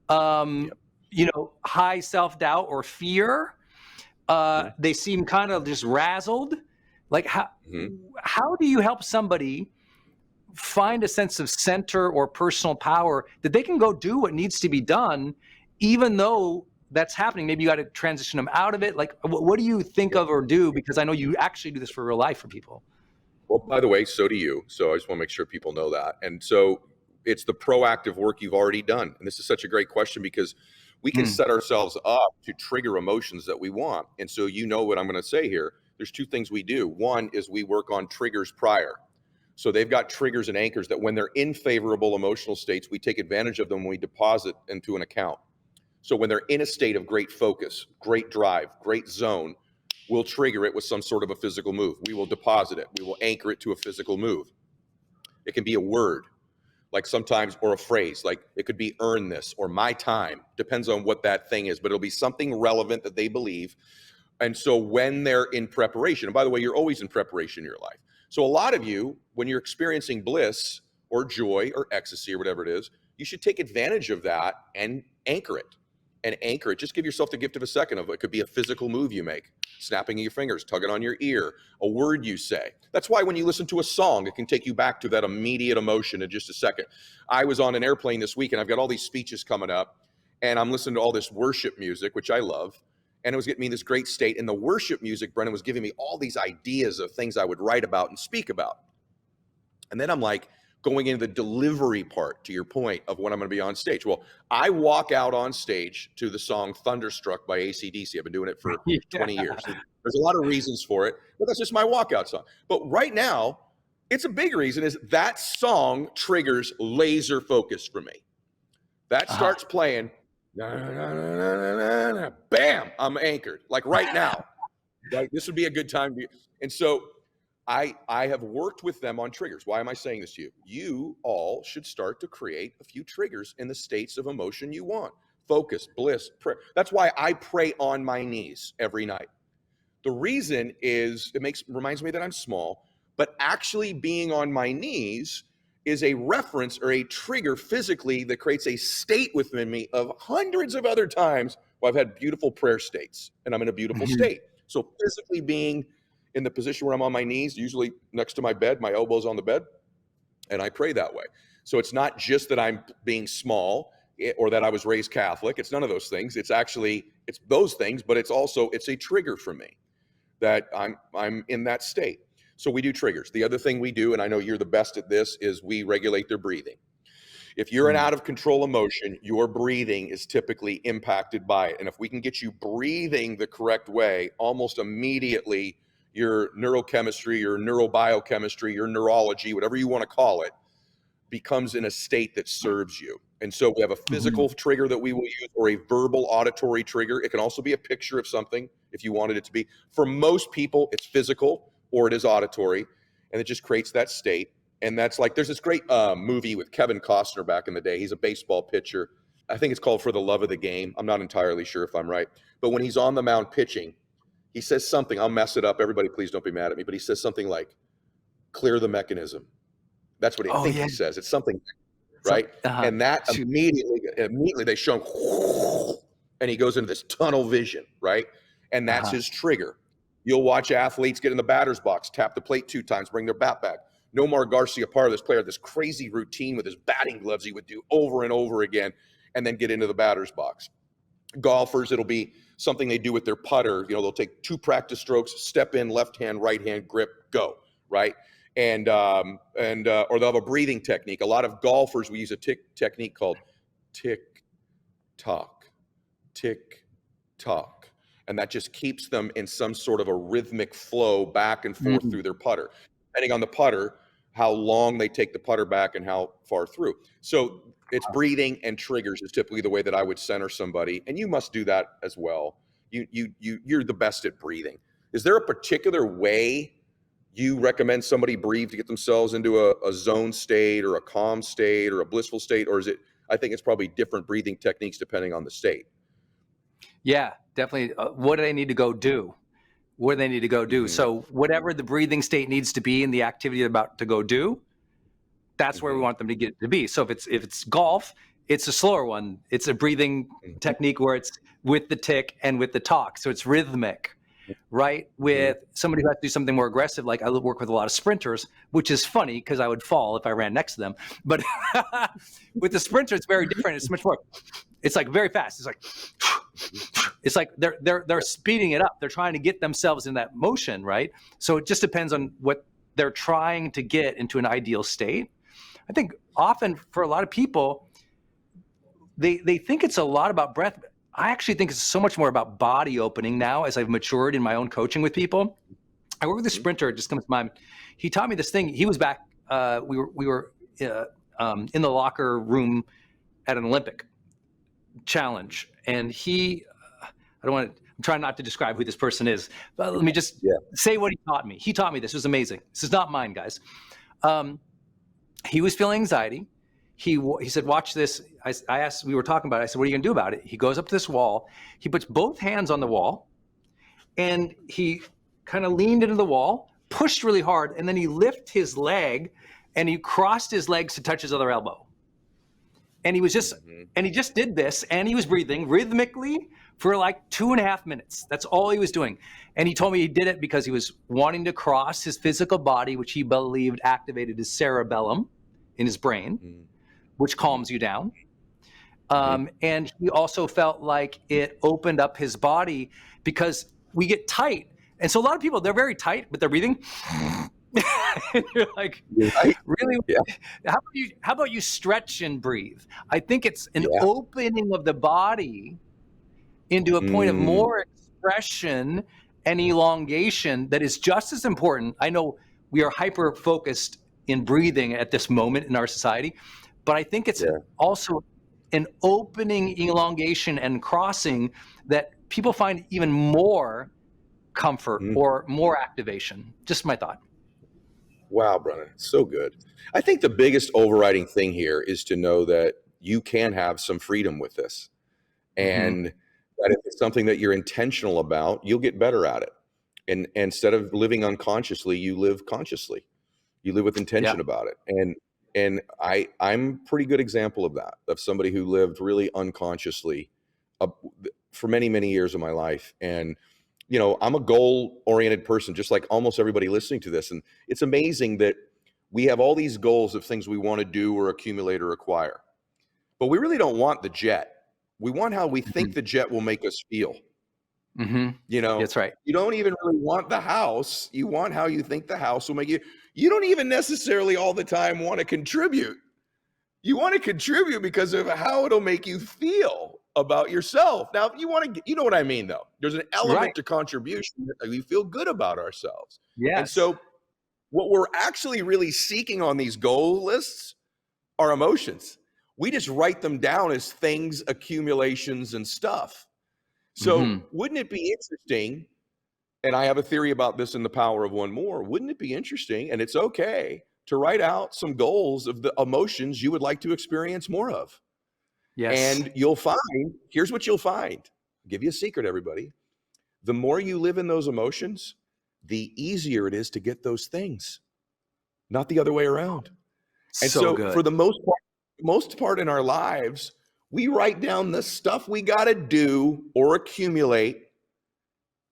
high self-doubt or fear. They seem kind of just razzled. Like how do you help somebody find a sense of center or personal power that they can go do what needs to be done, even though that's happening? Maybe you got to transition them out of it. Like, what do you think of or do? Because I know you actually do this for real life for people.
Well, by the way, so do you. So I just want to make sure people know that. And so it's the proactive work you've already done. And this is such a great question, because we can set ourselves up to trigger emotions that we want. And so you know what I'm going to say here. There's two things we do. One is we work on triggers prior. So they've got triggers and anchors that when they're in favorable emotional states, we take advantage of them when we deposit into an account. So when they're in a state of great focus, great drive, great zone, we'll trigger it with some sort of a physical move. We will deposit it. We will anchor it to a physical move. It can be a word, like sometimes, or a phrase, like it could be earn this or my time. Depends on what that thing is, but it'll be something relevant that they believe. And so when they're in preparation, and by the way, you're always in preparation in your life. So a lot of you, when you're experiencing bliss or joy or ecstasy or whatever it is, you should take advantage of that and anchor it. And anchor it. Just give yourself the gift of a second of it. It could be a physical move you make, snapping of your fingers, tugging on your ear, a word you say. That's why when you listen to a song, it can take you back to that immediate emotion in just a second. I was on an airplane this week, and I've got all these speeches coming up, and I'm listening to all this worship music, which I love, and it was getting me in this great state. And the worship music, Brendon, was giving me all these ideas of things I would write about and speak about. And then I'm like, going into the delivery part, to your point of when I'm going to be on stage. Well, I walk out on stage to the song Thunderstruck by AC/DC. I've been doing it for 20 years. There's a lot of reasons for it, but that's just my walkout song. But right now, it's a big reason is that song triggers laser focus for me. That starts playing, bam, I'm anchored. Like right now, like this would be a good time to be. And so I have worked with them on triggers. Why am I saying this to you? You all should start to create a few triggers in the states of emotion you want. Focus, bliss, prayer. That's why I pray on my knees every night. The reason is reminds me that I'm small, but actually being on my knees is a reference or a trigger physically that creates a state within me of hundreds of other times where I've had beautiful prayer states and I'm in a beautiful state. So physically being in the position where I'm on my knees, usually next to my bed, my elbows on the bed, and I pray that way. So it's not just that I'm being small or that I was raised Catholic. It's none of those things. It's those things, but it's a trigger for me that I'm in that state. So we do triggers. The other thing we do, and I know you're the best at this, is we regulate their breathing. If you're in out of control emotion, your breathing is typically impacted by it. And if we can get you breathing the correct way, almost immediately, your neurochemistry, your neurobiochemistry, your neurology, whatever you want to call it, becomes in a state that serves you. And so we have a physical trigger that we will use, or a verbal auditory trigger. It can also be a picture of something if you wanted it to be. For most people, it's physical or it is auditory, and it just creates that state. And that's like, there's this great movie with Kevin Costner back in the day. He's a baseball pitcher. I think it's called For the Love of the Game. I'm not entirely sure if I'm right. But when he's on the mound pitching, he says something, I'll mess it up. Everybody, please don't be mad at me. But he says something like, clear the mechanism. That's what he says. It's something, right? And that immediately they show him, and he goes into this tunnel vision, right? And that's his trigger. You'll watch athletes get in the batter's box, tap the plate 2 times, bring their bat back. Nomar Garciaparra, this player, had this crazy routine with his batting gloves he would do over and over again and then get into the batter's box. Golfers, it'll be something they do with their putter. They'll take 2 practice strokes, step in, left hand, right hand, grip, go, right? And or they'll have a breathing technique. A lot of golfers, we use a technique called tick tock, and that just keeps them in some sort of a rhythmic flow back and forth through their putter, depending on the putter, how long they take the putter back and how far through. So it's breathing and triggers is typically the way that I would center somebody, and you must do that as well. You're the best at breathing. Is there a particular way you recommend somebody breathe to get themselves into a zone state or a calm state or a blissful state, or is it? I think it's probably different breathing techniques depending on the state.
Yeah, definitely. What do they need to go do? What do they need to go do? So whatever the breathing state needs to be in the activity they're about to go do, that's where we want them to get it to be. So if it's golf, it's a slower one. It's a breathing technique where it's with the tick and with the talk. So it's rhythmic, right? With somebody who has to do something more aggressive, like I work with a lot of sprinters, which is funny because I would fall if I ran next to them. But with the sprinter, it's very different. It's much more, it's like very fast. It's like they're speeding it up. They're trying to get themselves in that motion, right? So it just depends on what they're trying to get into an ideal state. I think often for a lot of people, they think it's a lot about breath. I actually think it's so much more about body opening now as I've matured in my own coaching with people. I work with a sprinter, it just comes to mind. He taught me this thing. He was back, we were in the locker room at an Olympic challenge. And I'm trying not to describe who this person is, but let me just say what he taught me. He taught me this. It was amazing. This is not mine, guys. He was feeling anxiety. He said, watch this. I asked, we were talking about it. I said, what are you going to do about it? He goes up to this wall. He puts both hands on the wall and he kind of leaned into the wall, pushed really hard. And then he lifted his leg and he crossed his legs to touch his other elbow. And he was just, and he just did this and he was breathing rhythmically for like 2.5 minutes. That's all he was doing. And he told me he did it because he was wanting to cross his physical body, which he believed activated his cerebellum in his brain, which calms you down. And he also felt like it opened up his body because we get tight. And so a lot of people, they're very tight, but they're breathing. And you're like, really? Yeah. How about you stretch and breathe? I think it's an opening of the body into a point of more expression and elongation that is just as important. I know we are hyper focused in breathing at this moment in our society, but I think it's also an opening, elongation, and crossing that people find even more comfort or more activation. Just my thought.
Wow, Brendon, so good. I think the biggest overriding thing here is to know that you can have some freedom with this, and that if it's something that you're intentional about, you'll get better at it. And instead of living unconsciously, you live consciously. You live with intention about it. And I'm a pretty good example of that, of somebody who lived really unconsciously for many, many years of my life. And, you know, I'm a goal-oriented person, just like almost everybody listening to this. And it's amazing that we have all these goals of things we want to do or accumulate or acquire. But we really don't want the jet. We want how we think the jet will make us feel. You know,
that's right.
You don't even really want the house. You want how you think the house will make you. You don't even necessarily all the time want to contribute. You want to contribute because of how it'll make you feel about yourself. Now, you want to, you know what I mean, though. There's an element to contribution that we feel good about ourselves. And so what we're actually really seeking on these goal lists are emotions. We just write them down as things, accumulations, and stuff. So wouldn't it be interesting, and I have a theory about this in The Power of One More, wouldn't it be interesting, and it's okay, to write out some goals of the emotions you would like to experience more of? And you'll find, here's what you'll find. I'll give you a secret, everybody. The more you live in those emotions, the easier it is to get those things, not the other way around. And so for the most part in our lives, we write down the stuff we got to do or accumulate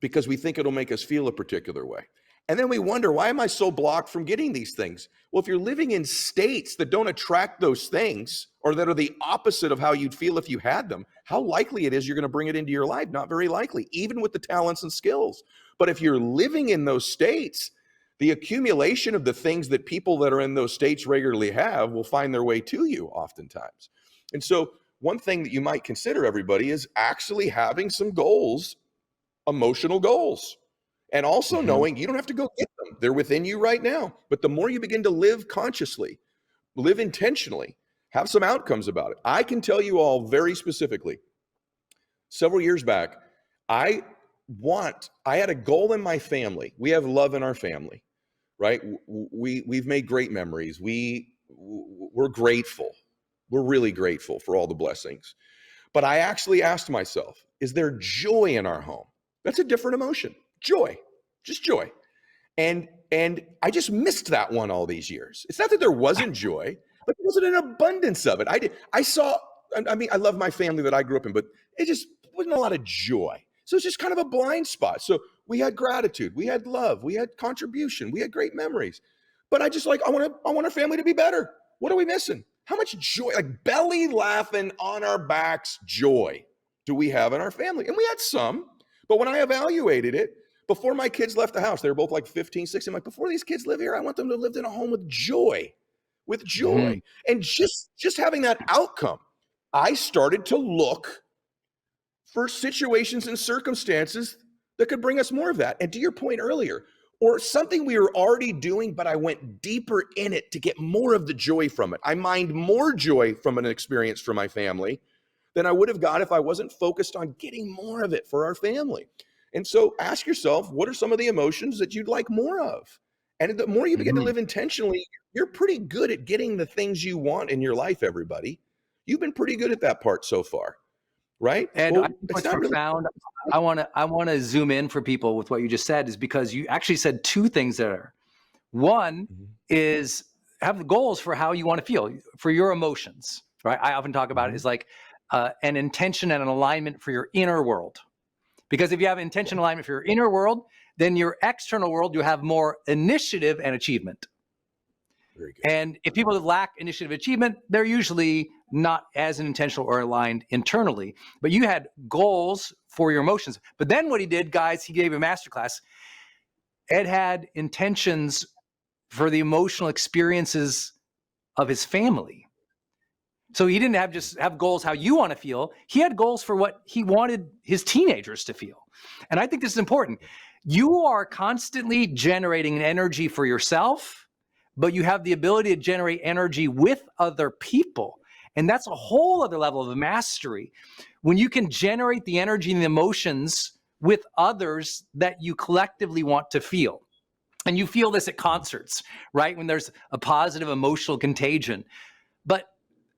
because we think it'll make us feel a particular way. And then we wonder, why am I so blocked from getting these things? Well, if you're living in states that don't attract those things, or that are the opposite of how you'd feel if you had them, how likely it is you're going to bring it into your life? Not very likely, even with the talents and skills. But if you're living in those states, the accumulation of the things that people that are in those states regularly have will find their way to you oftentimes. And so one thing that you might consider, everybody, is actually having some goals, emotional goals. And also knowing you don't have to go get them. They're within you right now. But the more you begin to live consciously, live intentionally, have some outcomes about it. I can tell you all very specifically, several years back, I had a goal in my family. We have love in our family, right? We've made great memories. We're grateful. We're really grateful for all the blessings. But I actually asked myself, is there joy in our home? That's a different emotion. Joy, just joy. And I just missed that one all these years. It's not that there wasn't joy, but there wasn't an abundance of it. I love my family that I grew up in, but it just wasn't a lot of joy. So it's just kind of a blind spot. So we had gratitude, we had love, we had contribution, we had great memories. But I want our family to be better. What are we missing? How much joy, like belly laughing on our backs joy do we have in our family? And we had some, but when I evaluated it, before my kids left the house, they were both like 15, 16. I'm like, before these kids live here, I want them to live in a home with joy. And just having that outcome, I started to look for situations and circumstances that could bring us more of that. And to your point earlier, or something we were already doing, but I went deeper in it to get more of the joy from it. I mined more joy from an experience for my family than I would have got if I wasn't focused on getting more of it for our family. And so ask yourself, what are some of the emotions that you'd like more of? And the more you begin to live intentionally, you're pretty good at getting the things you want in your life, everybody. You've been pretty good at that part so far, right?
And I think what's profound, I want to zoom in for people with what you just said, is because you actually said two things there. One is have the goals for how you want to feel, for your emotions, right? I often talk about it as like an intention and an alignment for your inner world. Because if you have intention alignment for your inner world, then your external world, you have more initiative and achievement.
Very good.
And if people lack initiative achievement, they're usually not as intentional or aligned internally. But you had goals for your emotions. But then what he did, guys, he gave a masterclass. Ed had intentions for the emotional experiences of his family. So he didn't have goals how you want to feel. He had goals for what he wanted his teenagers to feel. And I think this is important. You are constantly generating energy for yourself, but you have the ability to generate energy with other people. And that's a whole other level of mastery. When you can generate the energy and the emotions with others that you collectively want to feel. And you feel this at concerts, right? When there's a positive emotional contagion. But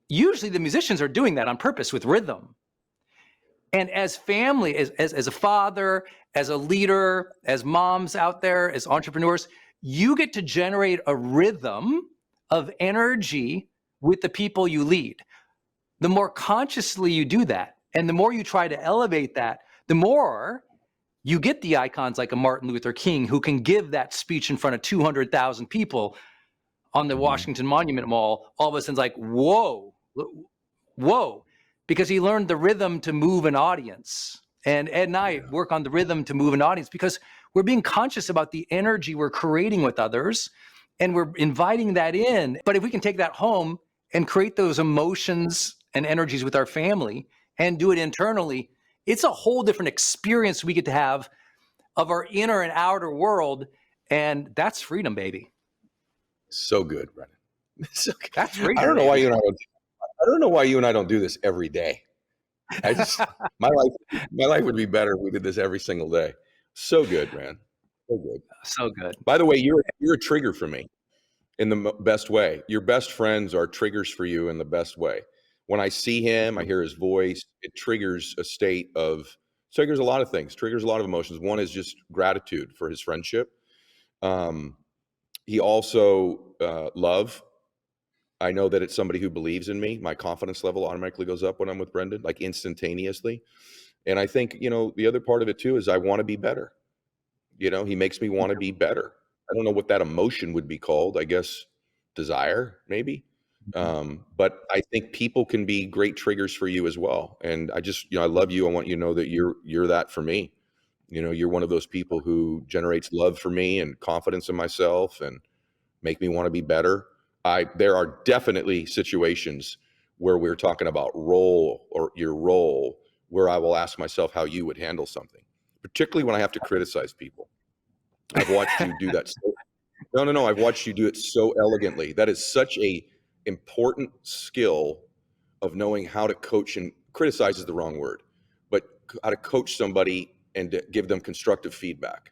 usually the musicians are doing that on purpose with rhythm. And as family, as a father, as a leader, as moms out there, as entrepreneurs, you get to generate a rhythm of energy with the people you lead. The more consciously you do that, and the more you try to elevate that, the more you get the icons like a Martin Luther King who can give that speech in front of 200,000 people on the Washington Monument Mall. All of a sudden it's like, whoa, because he learned the rhythm to move an audience. And Ed and I work on the rhythm to move an audience because we're being conscious about the energy we're creating with others, and we're inviting that in. But if we can take that home and create those emotions and energies with our family and do it internally, it's a whole different experience we get to have of our inner and outer world. And that's freedom, baby.
So good, Brendon. So good.
That's freedom.
I don't know why you and I don't do this every day. My life would be better if we did this every single day. So good, man. So good.
So good.
By the way, you're a trigger for me in the best way. Your best friends are triggers for you in the best way. When I see him, I hear his voice, it triggers triggers a lot of things, triggers a lot of emotions. One is just gratitude for his friendship. He also, love. I know that it's somebody who believes in me. My confidence level automatically goes up when I'm with Brendon, like instantaneously. And I think, the other part of it too is I want to be better. He makes me want to be better. I don't know what that emotion would be called. I guess desire, maybe. But I think people can be great triggers for you as well. And I just, I love you. I want you to know that you're that for me. You're one of those people who generates love for me and confidence in myself and make me want to be better. There are definitely situations where we're talking about your role, where I will ask myself how you would handle something, particularly when I have to criticize people. I've watched you do that. No. I've watched you do it so elegantly. That is such a important skill of knowing how to coach, and criticize is the wrong word, but how to coach somebody and to give them constructive feedback.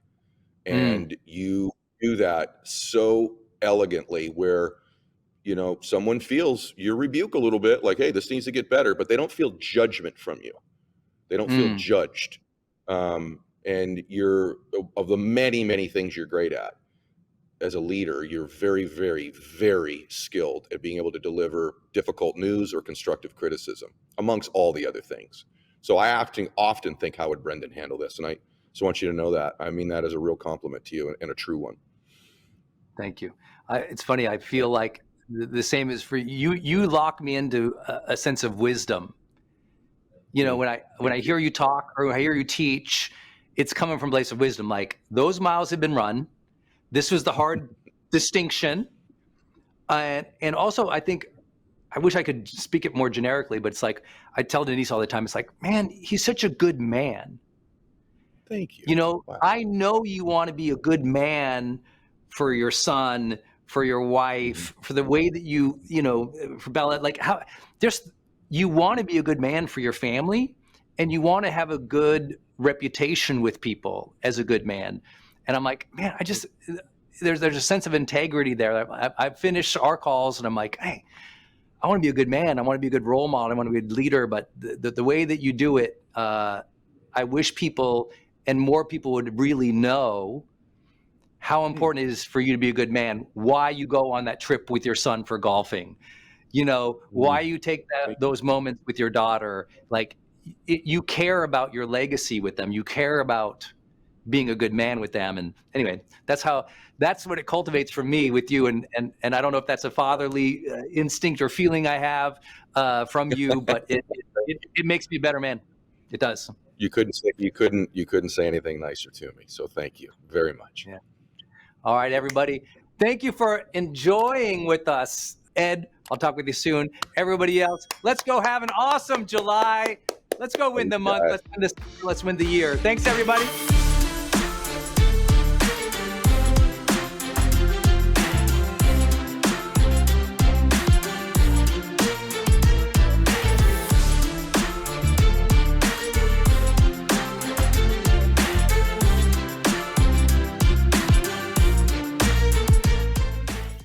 And you do that so elegantly where, someone feels your rebuke a little bit like, hey, this needs to get better, but they don't feel judgment from you. They don't feel judged. And you're, of the many, many things you're great at as a leader, you're very, very, very skilled at being able to deliver difficult news or constructive criticism, amongst all the other things. So I often think, how would Brendon handle this? And I just want you to know that. I mean that as a real compliment to you, and a true one.
Thank you. It's funny. I feel like the same is for you. You lock me into a sense of wisdom. When I hear you talk or I hear you teach, it's coming from a place of wisdom. Like, those miles have been run. This was the hard distinction. And also, I think, I wish I could speak it more generically, but it's like, I tell Denise all the time, it's like, man, he's such a good man.
Thank you.
Wow. I know you want to be a good man for your son, for your wife, for the way that you for Bella, like you want to be a good man for your family, and you want to have a good reputation with people as a good man. And I'm like, man, there's a sense of integrity there. I finished our calls and I'm like, hey, I want to be a good man. I want to be a good role model. I want to be a good leader. But the way that you do it, I wish people and more people would really know how important it is for you to be a good man, why you go on that trip with your son for golfing, why you take those moments with your daughter. Like, you care about your legacy with them. You care about being a good man with them. And anyway, that's what it cultivates for me with you. And I don't know if that's a fatherly instinct or feeling I have from you, but it makes me a better man. It does.
You couldn't say anything nicer to me. So thank you very much.
Yeah. All right, everybody. Thank you for enjoying with us. Ed, I'll talk with you soon. Everybody else, let's go have an awesome July. Let's go win the month. Let's win the year. Thanks, everybody.